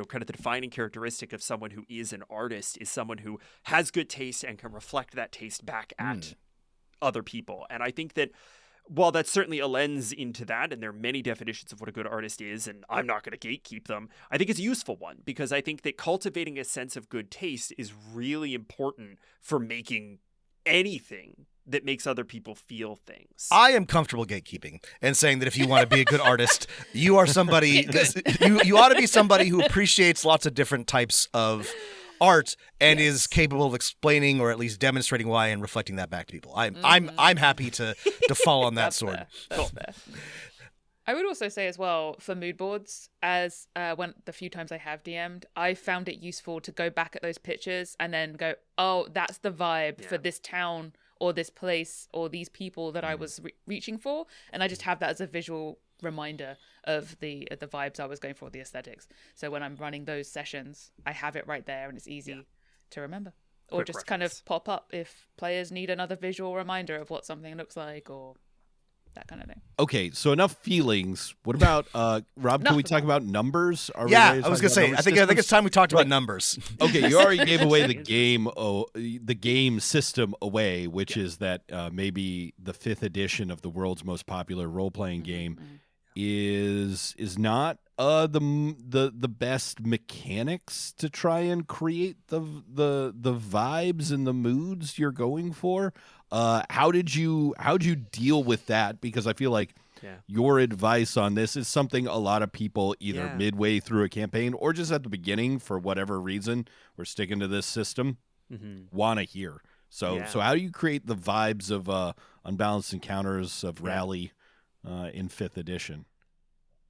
kind of the defining characteristic of someone who is an artist, is someone who has good taste and can reflect that taste back at other people. And I think that while that's certainly a lens into that, and there are many definitions of what a good artist is, and I'm not going to gatekeep them, I think it's a useful one, because I think that cultivating a sense of good taste is really important for making anything that makes other people feel things. I am comfortable gatekeeping and saying that if you want to be a good artist, you are somebody, you ought to be somebody who appreciates lots of different types of art and is capable of explaining or at least demonstrating why and reflecting that back to people. I'm happy to fall on that sword. That's fair. I would also say as well, for mood boards, as when the few times I have DM'd, I found it useful to go back at those pictures and then go, oh, that's the vibe for this town or this place or these people that I was reaching for, and I just have that as a visual reminder of the vibes I was going for, the aesthetics. So when I'm running those sessions, I have it right there and it's easy to remember. Or Quick just reference. kind of pop up if players need another visual reminder of what something looks like or that kind of thing. Okay, so enough feelings. What about Rob? Can we talk about numbers? I was gonna say. I think it's time we talked about numbers. Okay, you already gave away the game system away, which is that maybe the 5th edition of the world's most popular role playing game is not the best mechanics to try and create the vibes and the moods you're going for. How'd you deal with that? Because I feel like your advice on this is something a lot of people either midway through a campaign or just at the beginning, for whatever reason, we're sticking to this system, want to hear. So how do you create the vibes of Unbalanced Encounters of Rally in 5th edition?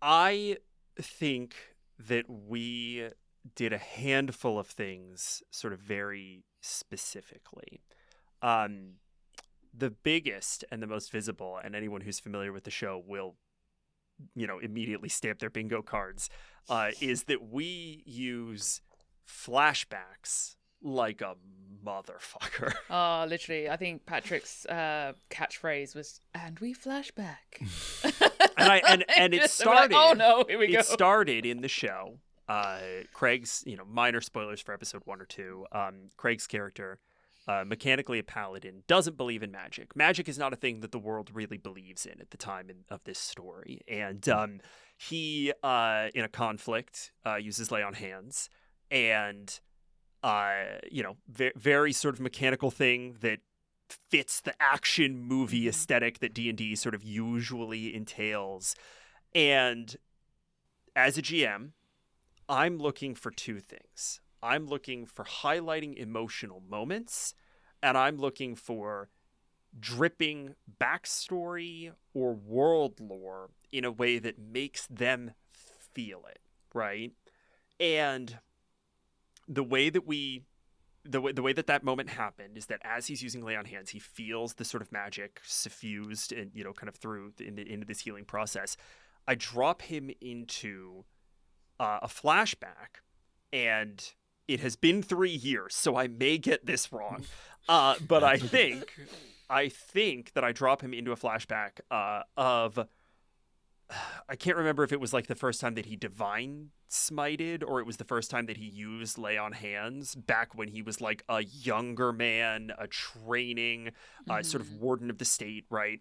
I think that we did a handful of things sort of very specifically. The biggest and the most visible, and anyone who's familiar with the show will, immediately stamp their bingo cards, is that we use flashbacks like a motherfucker. Oh, literally. I think Patrick's catchphrase was, "And we flashback." and it started. Like, oh no, here we go. It started in the show. Craig's, minor spoilers for episode 1 or 2. Craig's character, mechanically a paladin, doesn't believe in magic. Magic is not a thing that the world really believes in at the time of this story. And he, in a conflict, uses lay on hands, and very sort of mechanical thing that fits the action movie aesthetic that D&D sort of usually entails. And as a GM, I'm looking for two things. I'm looking for highlighting emotional moments, and I'm looking for dripping backstory or world lore in a way that makes them feel it, right? And the way that moment happened is that as he's using lay on hands, he feels the sort of magic suffused and kind of through into this healing process. I drop him into a flashback, and it has been 3 years, so I may get this wrong, but I think that I drop him into a flashback of I can't remember if it was like the first time that he divine smited or it was the first time that he used lay on hands back when he was like a younger man, a training sort of warden of the state, right?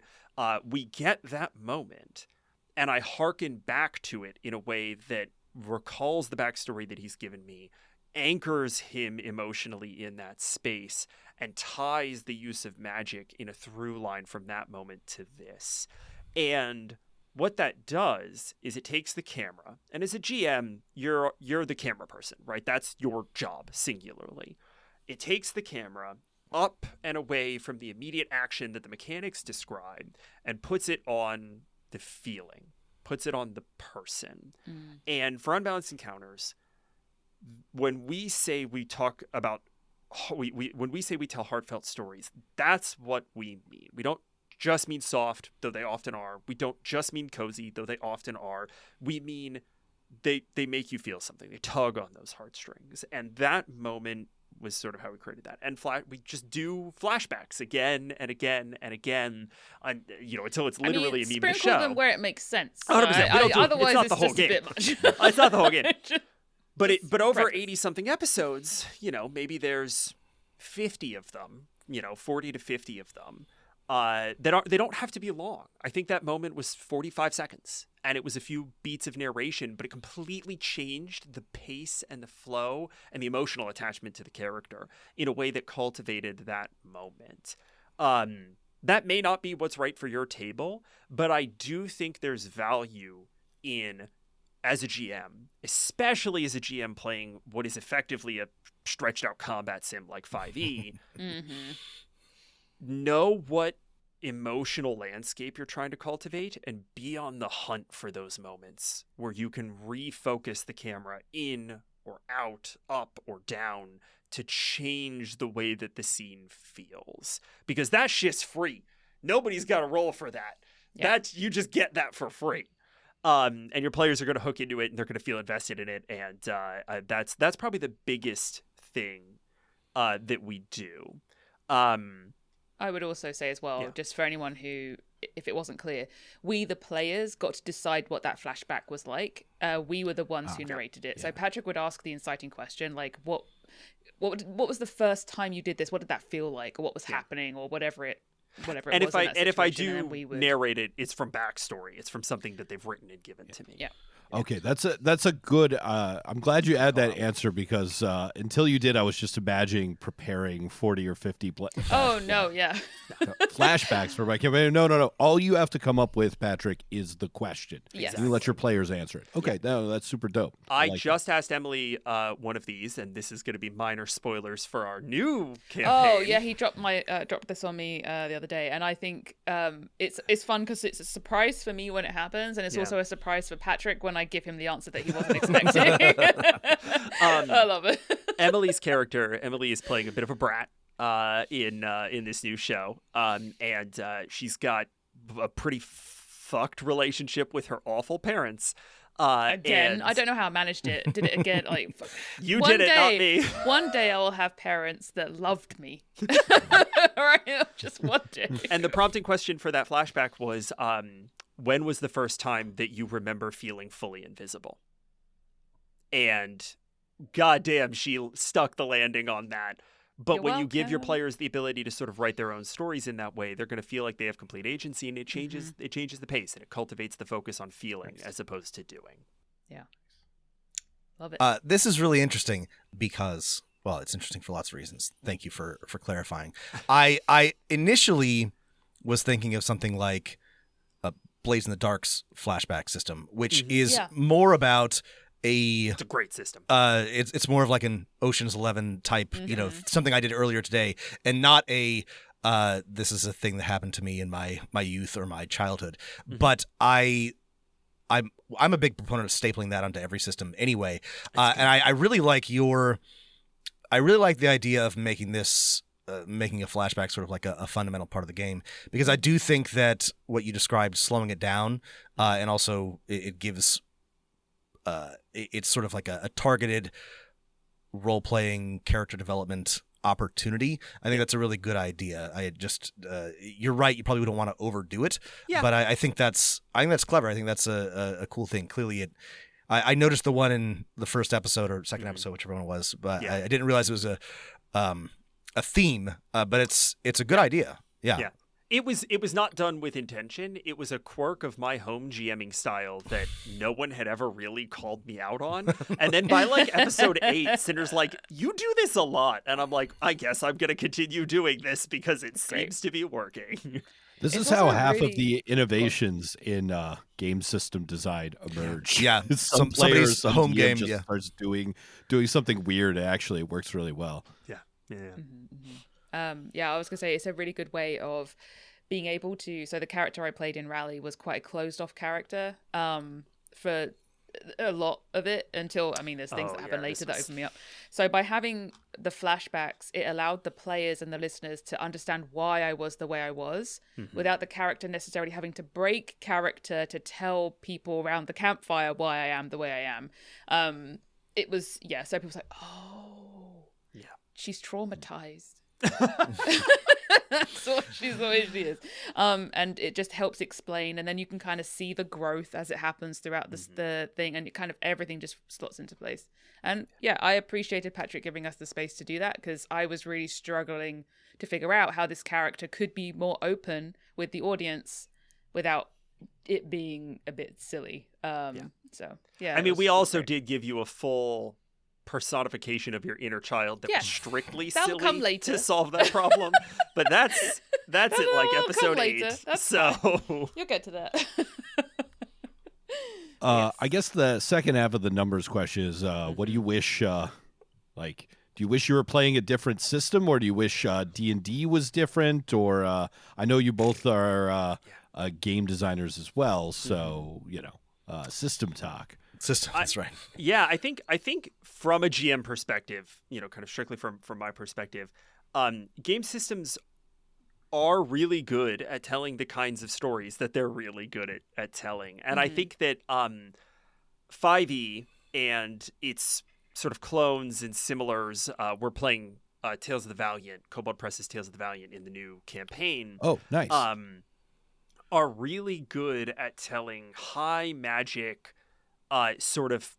We get that moment, and I hearken back to it in a way that recalls the backstory that he's given me, anchors him emotionally in that space, and ties the use of magic in a through line from that moment to this. And what that does is it takes the camera, and as a GM, you're the camera person, right? That's your job singularly. It takes the camera up and away from the immediate action that the mechanics describe and puts it on the feeling, puts it on the person. And for Unbalanced Encounters, when we say we talk about when we say we tell heartfelt stories, that's what we mean. We don't just mean soft, though they often are. We don't just mean cozy, though they often are. We mean they make you feel something. They tug on those heartstrings. And that moment was sort of how we created that. And we just do flashbacks again and again and again, until it's literally a meme in the show. Sprinkle them where it makes sense. 100%. Otherwise, it's not the whole just game. a bit much. It's not the whole game. But over preface. 80-something episodes, maybe there's 50 of them, 40 to 50 of them. They don't have to be long. I think that moment was 45 seconds, and it was a few beats of narration, but it completely changed the pace and the flow and the emotional attachment to the character in a way that cultivated that moment. That may not be what's right for your table, but I do think there's value in, as a GM, especially as a GM playing what is effectively a stretched out combat sim like 5e, know what emotional landscape you're trying to cultivate and be on the hunt for those moments where you can refocus the camera in or out, up or down to change the way that the scene feels. Because that shit's free. Nobody's got to roll for that. Yeah. You just get that for free. And your players are going to hook into it and they're going to feel invested in it. And that's probably the biggest thing that we do. I would also say as well, just for anyone who, if it wasn't clear, we, the players, got to decide what that flashback was like. We were the ones who narrated it. Yeah. So Patrick would ask the inciting question, like, what was the first time you did this? What did that feel like? Or what was happening? Or whatever it and was. If I do narrate it, it's from backstory. It's from something that they've written and given to me. Yeah. Okay, that's a good. I'm glad you add that answer because until you did, I was just imagining preparing 40 or 50. Oh no, yeah. Flashbacks for my campaign. No. All you have to come up with, Patrick, is the question. Yes. You let your players answer it. Okay, no, that's super dope. I just asked Emily one of these, and this is going to be minor spoilers for our new campaign. Oh yeah, he dropped this on me the other day, and I think it's fun because it's a surprise for me when it happens, and it's also a surprise for Patrick when I give him the answer that he wasn't expecting. I love it. Emily is playing a bit of a brat in this new show, and she's got a pretty fucked relationship with her awful parents. Again, I don't know how I managed it. Did it again? Like you did it, not me. One day I will have parents that loved me. Right? Just one day. And the prompting question for that flashback was, when was the first time that you remember feeling fully invisible? And goddamn, she stuck the landing on that. But when you give your players the ability to sort of write their own stories in that way, they're going to feel like they have complete agency, and it changes the pace, and it cultivates the focus on feeling as opposed to doing. Yeah. Love it. This is really interesting because, well, it's interesting for lots of reasons. Thank you for clarifying. I initially was thinking of something like Blaze in the Dark's flashback system, which is more about it's a great system. It's more of like an Ocean's 11 type, something I did earlier today, and not a this is a thing that happened to me in my youth or my childhood. But I'm a big proponent of stapling that onto every system anyway. And I really like the idea of making this. Making a flashback sort of like a fundamental part of the game, because I do think that what you described, slowing it down, and also it gives it's sort of like a targeted role-playing character development opportunity. I think that's a really good idea. I just you're right. You probably wouldn't want to overdo it. Yeah. But I think that's clever. I think that's a cool thing. Clearly, I noticed the one in the first episode or second episode, whichever one it was, but I didn't realize it was a theme. But it's a good idea. Yeah. Yeah. It was not done with intention. It was a quirk of my home GMing style that no one had ever really called me out on. And then by like episode 8, Cinder's like, "You do this a lot," and I'm like, "I guess I'm gonna continue doing this because it seems to be working." This is It's how also half of really- the innovations in game system design emerge. Yeah. some Somebody's players, some home DM game, just yeah. starts doing something weird. And actually, it works really well. Yeah. Yeah, I was gonna say it's a really good way of being able to. So the character I played in Rally was quite a closed off character for a lot of it until there's things Oh, that happen yeah, later this that was- open me up. So by having the flashbacks, it allowed the players and the listeners to understand why I was the way I was without the character necessarily having to break character to tell people around the campfire why I am the way I am. It was so people was like, oh Yeah. she's traumatized. That's what she is. And it just helps explain, and then you can kind of see the growth as it happens throughout the thing, and it kind of everything just slots into place. And yeah, I appreciated Patrick giving us the space to do that, because I was really struggling to figure out how this character could be more open with the audience without it being a bit silly. So yeah, I it mean, was- we it was also great. did give you a full personification of your inner child that Yeah. was strictly That'll come silly later. to solve that problem. But that's it, like That'll come episode 8. later. That's So You'll get to that. I guess the second half of the numbers question is, what do you wish? Do you wish you were playing a different system, or do you wish D&D was different? Or I know you both are game designers as well, so system talk. System. That's right. yeah, I think from a GM perspective, kind of strictly from my perspective, game systems are really good at telling the kinds of stories that they're really good at telling. And I think that 5e and its sort of clones and similars, we're playing Tales of the Valiant, Kobold Press's Tales of the Valiant in the new campaign. Oh, nice. Are really good at telling high magic, sort of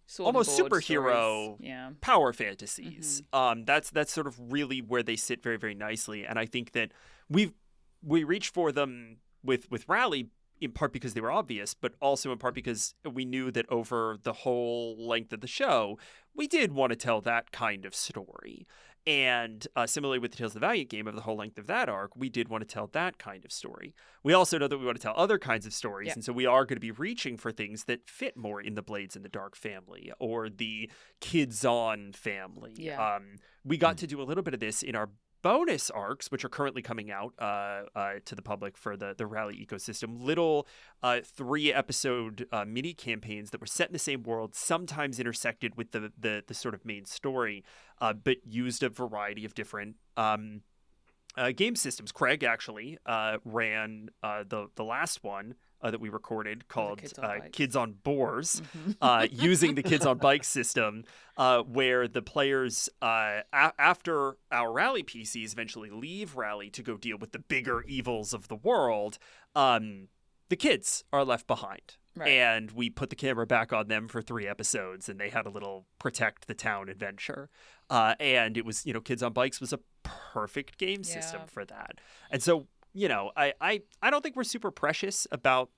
Sword and almost board superhero stories. Yeah. power fantasies. That's sort of really where they sit very, very nicely. And I think that we reached for them with Rally, in part because they were obvious, but also in part because we knew that over the whole length of the show, we did want to tell that kind of story. And similarly with the Tales of the Valiant game, of the whole length of that arc, we did want to tell that kind of story. We also know that we want to tell other kinds of stories, Yeah. and so we are going to be reaching for things that fit more in the Blades in the Dark family or the Kids On family. Yeah. We got to do a little bit of this in our bonus arcs, which are currently coming out to the public for the Rally ecosystem. Little 3-episode mini campaigns that were set in the same world, sometimes intersected with the sort of main story, but used a variety of different game systems. Craig actually ran the last one that we recorded called Kids on Bikes. Kids on Boars, using the Kids on Bikes system, where the players, after our Rally PCs eventually leave Rally to go deal with the bigger evils of the world, the kids are left behind. Right. And we put the camera back on them for 3 episodes, and they had a little protect the town adventure. And it was, Kids on Bikes was a perfect game system Yeah. for that. And so, I don't think we're super precious about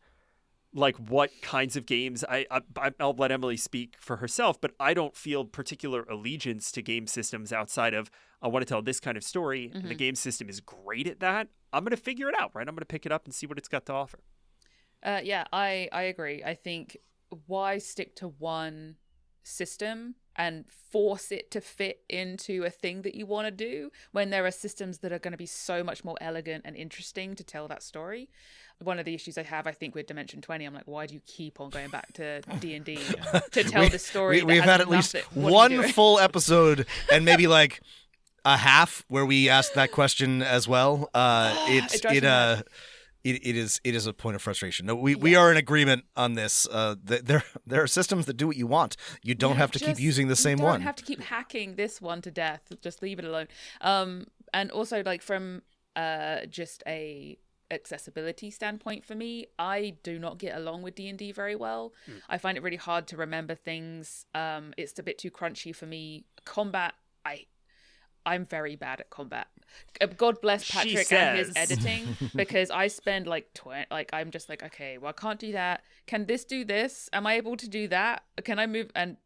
like what kinds of games. I'll let Emily speak for herself, but I don't feel particular allegiance to game systems outside of I want to tell this kind of story. And the game system is great at that. I'm going to figure it out, right? I'm going to pick it up and see what it's got to offer. Yeah, I agree. I think why stick to one system and force it to fit into a thing that you want to do when there are systems that are going to be so much more elegant and interesting to tell that story. One of the issues I have, I think, with Dimension 20, I'm like, why do you keep on going back to D&D to tell the story? We've had at least one full episode and maybe like a half where we asked that question as well. It drives me nuts. it is a point of frustration. No, we are in agreement on this. There are systems that do what you want. You don't have to keep using the same one. You don't one. have to keep hacking this one to death. Just leave it alone. And also, like, from just a accessibility standpoint for me, I do not get along with D&D very well. I find it really hard to remember things. It's a bit too crunchy for me. Combat, I'm very bad at combat. God bless Patrick and his editing, because I spend I'm just like, okay, well, I can't do that. Can this do this? Am I able to do that? Can I move? And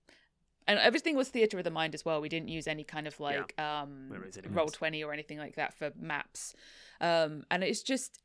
everything was theater of the mind as well. We didn't use any kind of Roll20 or anything like that for maps. And it's just,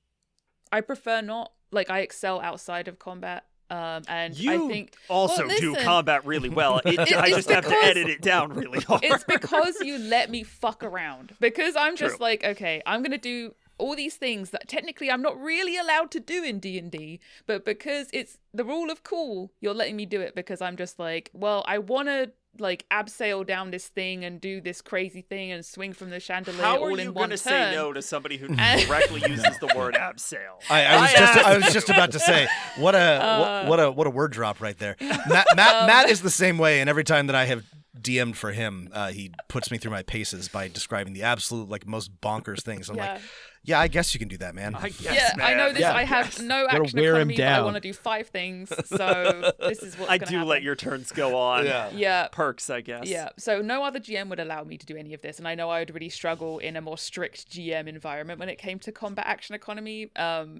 I prefer not. Like, I excel outside of combat. And you I think also do combat really well. I just have to edit it down really hard. It's because you let me fuck around. Because I'm just like, okay, I'm gonna do all these things that technically I'm not really allowed to do in D&D, but because it's the rule of cool, you're letting me do it because I'm just like, well, I want to like abseil down this thing and do this crazy thing and swing from the chandelier all in one turn. How are you going to say no to somebody who directly uses the word abseil? I was just about to say, what a word drop right there. Matt is the same way, and every time that I have DM'd for him, he puts me through my paces by describing the absolute most bonkers things. I'm like, yeah, I guess you can do that, man. I guess, man. I know this. I have no action economy, but I want to do 5 things. So this is what's going to happen. Let your turns go on. Yeah. Perks, I guess. Yeah. So no other GM would allow me to do any of this, and I know I would really struggle in a more strict GM environment when it came to combat action economy.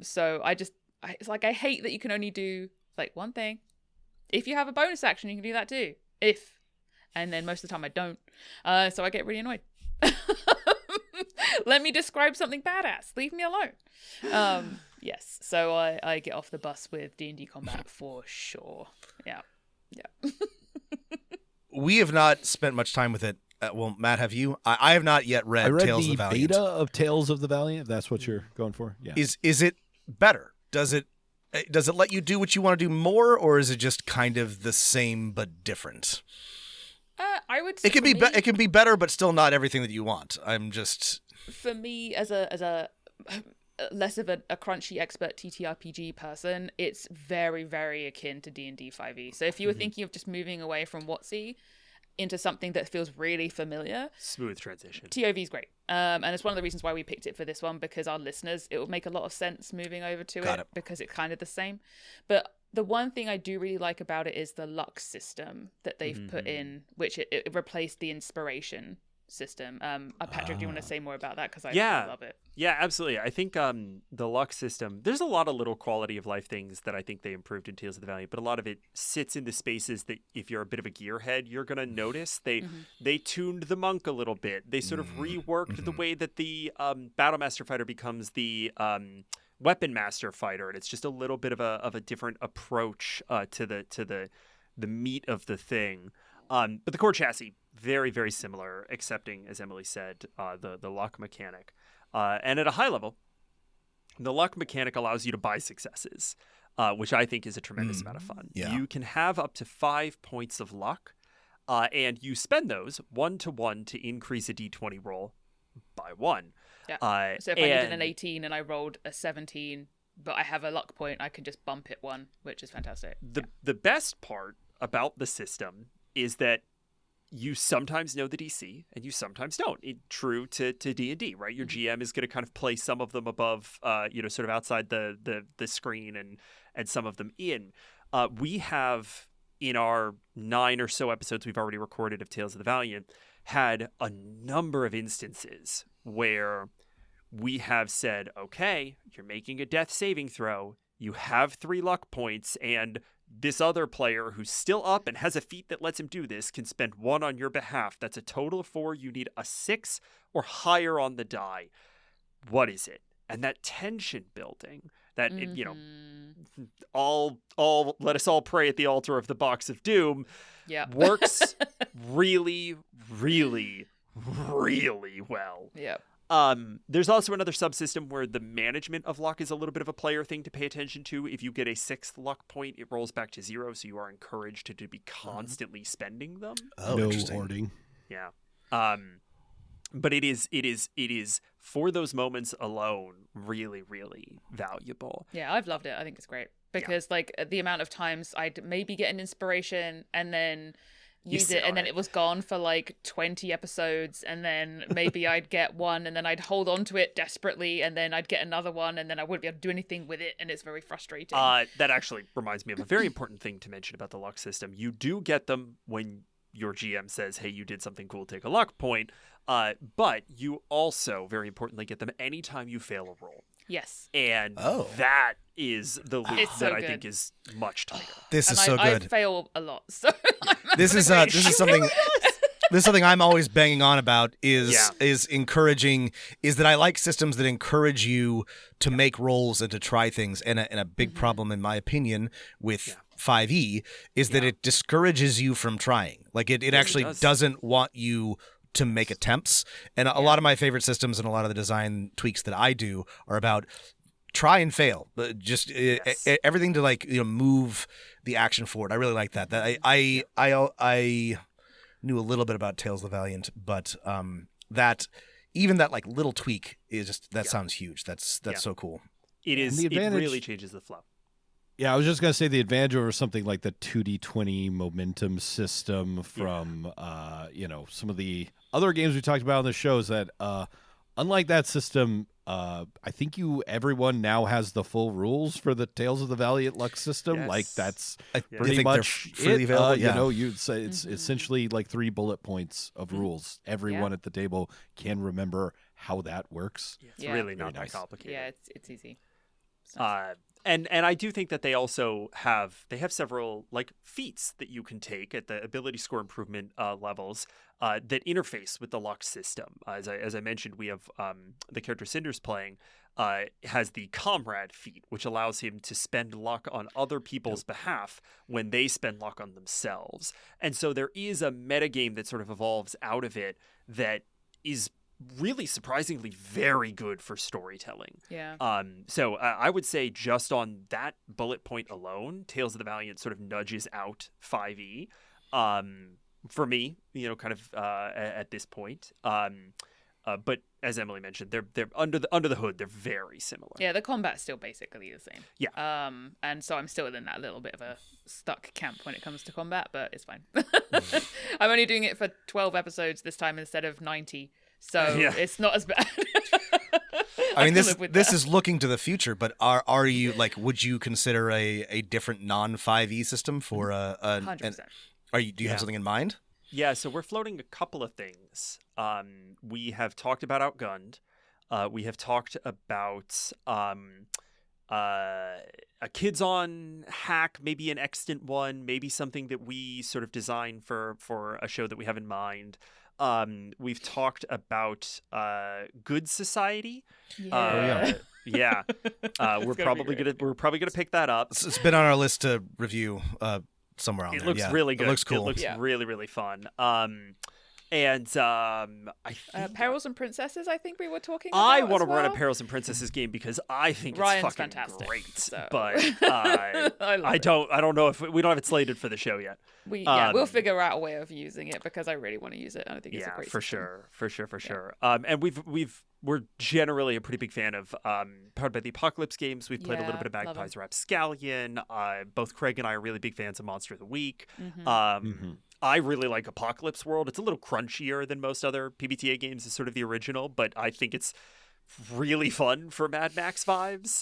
So it's like I hate that you can only do like one thing. If you have a bonus action, you can do that too. And then most of the time I don't. So I get really annoyed. Let me describe something badass. Leave me alone. Yes. So I get off the bus with D&D combat for sure. Yeah. We have not spent much time with it. Well, Matt, have you? I have not yet read Tales of the Valiant. Beta of Tales of the Valiant, if that's what you're going for. Yeah. Is it better? Does it let you do what you want to do more, or is it just kind of the same but different? I would say it can be better, but still not everything that you want. I'm just, for me, as a less of a crunchy expert TTRPG person, it's very, very akin to D&D 5e. So if you were thinking of just moving away from WotC into something that feels really familiar, smooth transition, TOV is great. And it's one of the reasons why we picked it for this one, because our listeners, it would make a lot of sense moving over to it because it's kind of the same. But the one thing I do really like about it is the luck system that they've put in, which it replaced the inspiration system. Patrick, do you want to say more about that? Because I love it. Yeah, absolutely. I think the luck system, there's a lot of little quality of life things that I think they improved in Tales of the Valiant, but a lot of it sits in the spaces that if you're a bit of a gearhead, you're going to notice. They tuned the monk a little bit. They sort of reworked the way that the Battle Master Fighter becomes the Weapon Master Fighter, and it's just a little bit of a different approach to the meat of the thing. But the core chassis, very, very similar, excepting, as Emily said, the luck mechanic. And at a high level, the luck mechanic allows you to buy successes, which I think is a tremendous amount of fun. Yeah. You can have up to 5 points of luck, and you spend those 1-to-1 to increase a d20 roll by 1. Yeah. So if I needed an 18 and I rolled a 17, but I have a luck point, I can just bump it 1, which is fantastic. The best part about the system is that you sometimes know the DC and you sometimes don't. True to D&D, right? Your GM is going to kind of play some of them above, sort of outside the screen and some of them in. We have, in our 9 or so episodes we've already recorded of Tales of the Valiant, had a number of instances where we have said, okay, you're making a death saving throw. You have 3 luck points, and this other player who's still up and has a feat that lets him do this can spend 1 on your behalf. That's a total of 4. You need a 6 or higher on the die. What is it? And that tension building, that all let us all pray at the altar of the box of doom, works really, really, really well. Yeah. There's also another subsystem where the management of luck is a little bit of a player thing to pay attention to. If you get a 6th luck point, it rolls back to 0, so you are encouraged to be constantly spending them. Oh, no interesting. hoarding. Yeah. But it is for those moments alone really, really valuable. Yeah, I've loved it. I think it's great because like the amount of times I'd maybe get an inspiration and then use it, and then it was gone for like 20 episodes, and then maybe I'd get one and then I'd hold on to it desperately, and then I'd get another one, and then I wouldn't be able to do anything with it, and it's very frustrating. That actually reminds me of a very important thing to mention about the luck system. You do get them when your GM says, hey, you did something cool, take a luck point. But you also, very importantly, get them anytime you fail a roll. Yes. And that is the loop It's so that I good. think is much tighter. This is And so good. I fail a lot, so This is something. This is something I'm always banging on about is encouraging, is that I like systems that encourage you to make rolls and to try things. And a big problem, in my opinion, with 5e is that it discourages you from trying. Like it actually doesn't want you to make attempts. And a lot of my favorite systems and a lot of the design tweaks that I do are about try and fail. Just everything to like, move the action forward. I really like that. That I knew a little bit about Tales of the Valiant, but that even that like little tweak is just that sounds huge. That's so cool. It is. It really changes the flow. Yeah, I was just going to say the advantage over something like the 2d20 momentum system from, some of the other games we talked about on the show is that, unlike that system, I think everyone now has the full rules for the Tales of the Valiant luck system. Yes. Like that's I pretty think much they're freely it. available. You'd say it's essentially like 3 bullet points of rules. Everyone at the table can remember how that works. It's really not that nice. complicated. yeah, it's easy. It's nice. And I do think that they also have several like feats that you can take at the ability score improvement levels that interface with the luck system. As I mentioned, we have the character Cinder's playing has the comrade feat, which allows him to spend luck on other people's behalf when they spend luck on themselves. And so there is a metagame that sort of evolves out of it that is really surprisingly very good for storytelling. Yeah. So I would say just on that bullet point alone, Tales of the Valiant sort of nudges out 5e. For me, kind of at this point. But as Emily mentioned, they're under the hood, they're very similar. Yeah, the combat's still basically the same. Yeah. And so I'm still in that little bit of a stuck camp when it comes to combat, but it's fine. I'm only doing it for 12 episodes this time instead of 90. So it's not as bad. I mean, this is looking to the future, but are you like? Would you consider a different non-5e system for a? 100%. Do you have something in mind? Yeah, so we're floating a couple of things. We have talked about Outgunned. We have talked about a Kids On hack, maybe an extant one, maybe something that we sort of designed for a show that we have in mind. We've talked about Good Society. Yeah. We're probably gonna pick that up. It's been on our list to review somewhere on It there. looks really good. It looks cool. It looks really, really fun. And I think Perils and Princesses, I think we were talking about. I want to as run a well. Perils and Princesses game because I think Ryan's it's fucking fantastic, great. so. But I don't know if we don't have it slated for the show yet. We'll figure out a way of using it because I really want to use it. I think it's a great for system. sure. And we're generally a pretty big fan of Powered by the Apocalypse games. We've played a little bit of love 'em. Magpies Rapscallion. Both Craig and I are really big fans of Monster of the Week. I really like Apocalypse World. It's a little crunchier than most other PBTA games. It's sort of the original, but I think it's really fun for Mad Max vibes.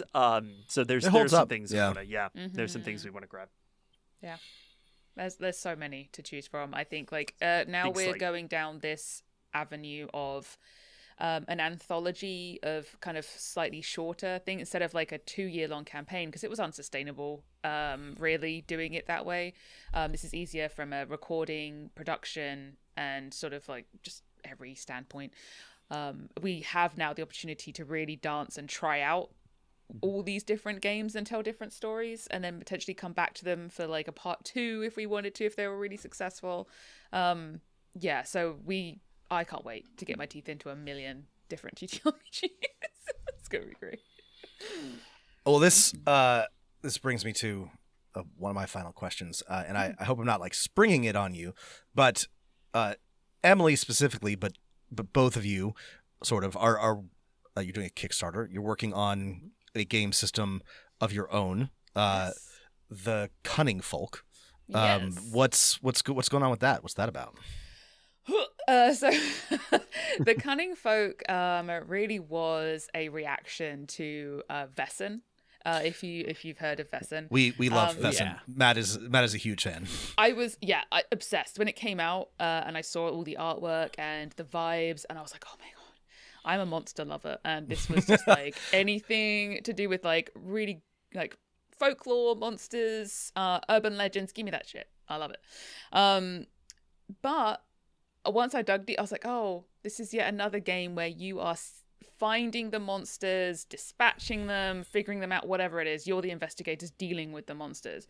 So there's some things we want to there's some things we want to grab. Yeah. There's so many to choose from. I think now Big we're slate. going down this avenue of an anthology of kind of slightly shorter thing instead of like a 2-year-long campaign because it was unsustainable really doing it that way. This is easier from a recording, production, and sort of like just every standpoint. We have now the opportunity to really dance and try out all these different games and tell different stories and then potentially come back to them for like a part 2 if we wanted to, if they were really successful. So I can't wait to get my teeth into a million different TTRPGs. It's gonna be great. Well, this brings me to one of my final questions, and I hope I'm not like springing it on you, but Emily specifically, but but both of you sort of are you're doing a Kickstarter. You're working on a game system of your own, the Cunning folk. What's going on with that? What's that about? So the Cunning folk really was a reaction to Vesson. If you've heard of Vesson, we love Vesson. Yeah. Matt is a huge fan. I was obsessed when it came out, and I saw all the artwork and the vibes, and I was like, oh my god, I'm a monster lover, and this was just like anything to do with like really like folklore, monsters, urban legends. Give me that shit. I love it. But once I dug deep, I was like, oh, this is yet another game where you are finding the monsters, dispatching them, figuring them out, whatever it is. You're the investigators dealing with the monsters.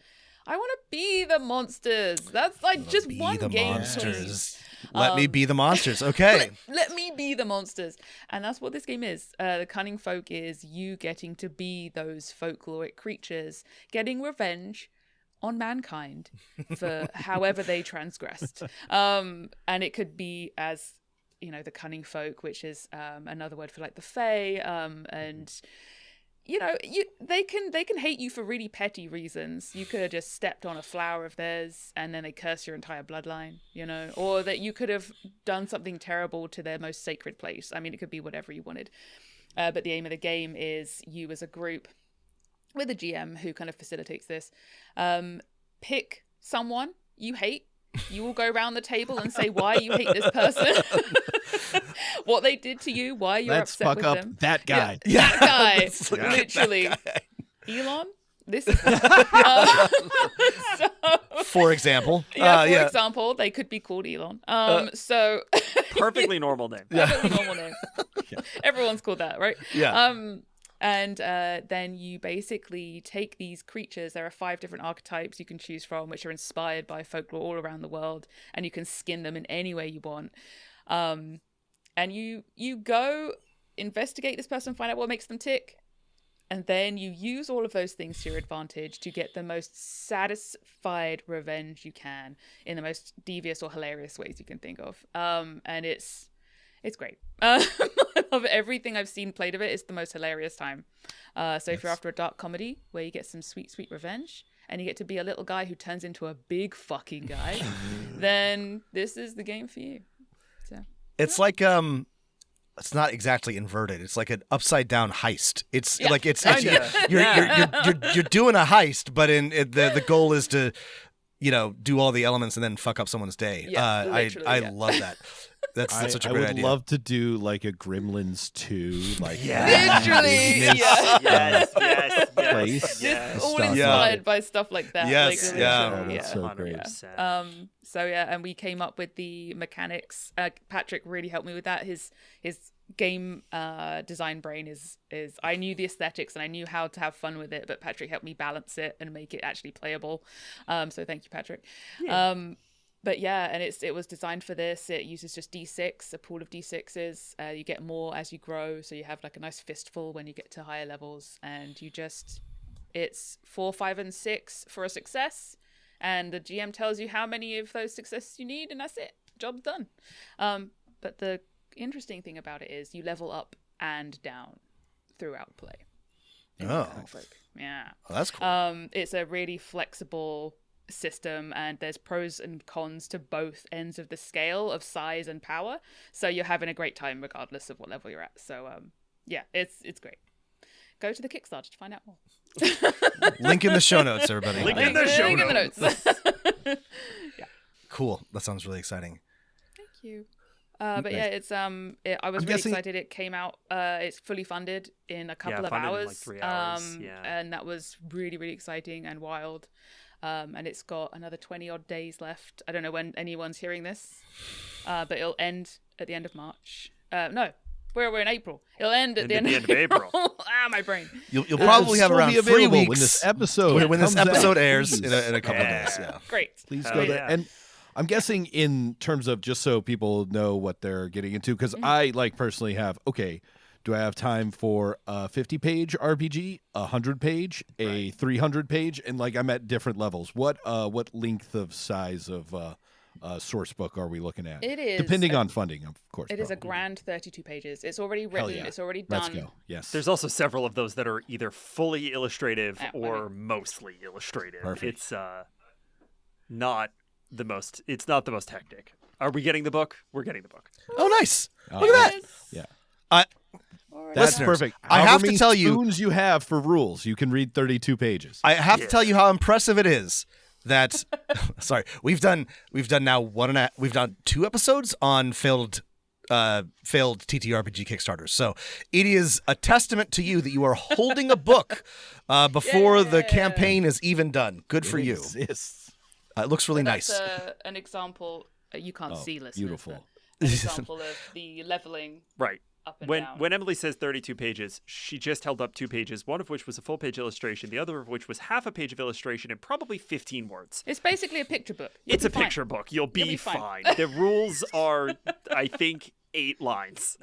I want to be the monsters. That's like just one game. Monsters. Let me be the monsters. Okay. Let me be the monsters. And that's what this game is. The Cunning Folk is you getting to be those folkloric creatures, getting revenge on mankind for however they transgressed. And it could be as, you know, the Cunning Folk, which is another word for like the Fae, and you know, they can hate you for really petty reasons. You could have just stepped on a flower of theirs and then they curse your entire bloodline, you know, or that you could have done something terrible to their most sacred place. I mean, it could be whatever you wanted. But the aim of the game is you as a group with a GM who kind of facilitates this, pick someone you hate. You will go around the table and say why you hate this person, what they did to you, why you're Let's upset fuck with up them. that guy. That guy, Let's look at literally. that guy. Elon, this. For example. For example, they could be called Elon. So Perfectly normal name. perfectly normal name. Everyone's called that, right? Yeah. And then you basically take these creatures. There are 5 different archetypes you can choose from, which are inspired by folklore all around the world, and you can skin them in any way you want. And you go investigate this person, find out what makes them tick, and then you use all of those things to your advantage to get the most satisfied revenge you can in the most devious or hilarious ways you can think of. And it's great. I love everything I've seen played of it. It's the most hilarious time. So if you're after a dark comedy where you get some sweet, sweet revenge and you get to be a little guy who turns into a big fucking guy, then this is the game for you. So It's like it's not exactly inverted. It's like an upside down heist. It's like you're doing a heist, but the goal is to, you know, do all the elements and then fuck up someone's day. I love that. That's such a great idea. I would love to do like a Gremlins 2, like literally, Yes. place. Just all inspired by stuff like that. Yes, like, yeah. That's so great. So and we came up with the mechanics. Patrick really helped me with that. His game design brain is I knew the aesthetics and I knew how to have fun with it, but Patrick helped me balance it and make it actually playable. So thank you, Patrick. Yeah. But yeah, and it was designed for this. It uses just D6, a pool of D6s. You get more as you grow, so you have like a nice fistful when you get to higher levels, and it's 4, 5, and 6 for a success, and the GM tells you how many of those successes you need, and that's it. Job's done. But the interesting thing about it is you level up and down throughout play. Oh, yeah. Oh, that's cool. It's a really flexible system, and there's pros and cons to both ends of the scale of size and power, so you're having a great time regardless of what level you're at. So yeah, it's great. Go to the Kickstarter to find out more. Link in the show notes, everybody. Link in the show notes. Yeah, Cool. That sounds really exciting. thank you. But yeah, it's I was really excited. It came out. It's fully funded in a couple of hours. In like 3 hours. And that was really, really exciting and wild. And it's got another 20 odd days left. I don't know when anyone's hearing this, but it'll end at the end of March. No, we're in April. It'll end at the end of April. My brain. You'll probably have around 3 weeks when this episode airs in a couple of days. Yeah, great. Please go there. And I'm guessing in terms of just so people know what they're getting into, because I personally have, do I have time for a 50-page RPG, a 100-page, a 300-page, and I'm at different levels. What length of size of source book are we looking at? It is depending on funding, of course. It is a probably. grand 32 pages. It's already written. yeah. It's already done. Let's go. Yes. There's also several of those that are either fully illustrative Yeah, or okay. mostly illustrative. Perfect. It's not the most hectic. Are we getting the book? We're getting the book. Oh, nice. Oh, Look at that. Yeah. That's That's perfect. I However have to many tell you, spoons you have for rules, you can read 32 pages. I have to tell you how impressive it is that sorry, we've done now we've done 2 episodes on failed TTRPG Kickstarters. So it is a testament to you that you are holding a book before the campaign is even done. Good for you. Exists. It looks really nice. That's an example. You can't see, listeners. Beautiful. but An example of the leveling Right. up and When down. when Emily says 32 pages, she just held up 2 pages, one of which was a full page illustration, the other of which was half a page of illustration and probably 15 words. It's basically a picture book. It's a fine. picture book. You'll be, be fine. fine. The rules are, I think, 8 lines.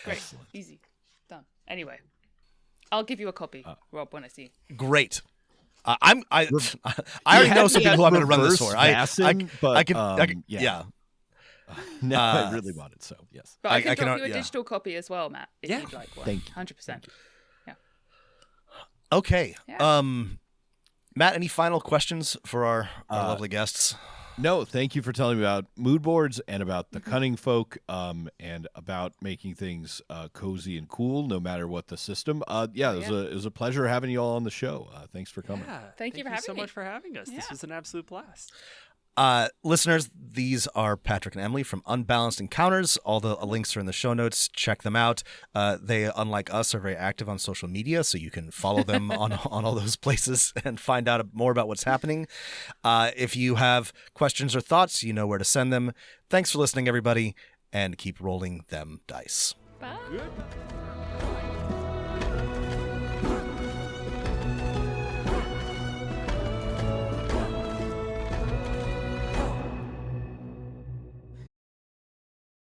Great. Easy. Done. Anyway, I'll give you a copy, Rob, when I see you. Great. I already know some people who I'm going to run this for. I can yeah. No, I really want it, so yes. But I can drop you a yeah. digital copy as well, Matt, if Yeah. you'd like one. Thank you. 100%. Okay. Yeah. Matt, any final questions for our lovely guests? No, thank you for telling me about mood boards and about the Mm-hmm. Cunning folk, and about making things cozy and cool, no matter what the system. It was a pleasure having you all on the show. Thanks for coming. Yeah, Thank you for having so me. much for having us. This Yeah. was an absolute blast. Listeners, these are Patrick and Emily from Unbalanced Encounters. All the links are in the show notes. Check them out. They, unlike us, are very active on social media, so you can follow them on all those places and find out more about what's happening. If you have questions or thoughts, you know where to send them. Thanks for listening, everybody, and keep rolling them dice. Bye. Good.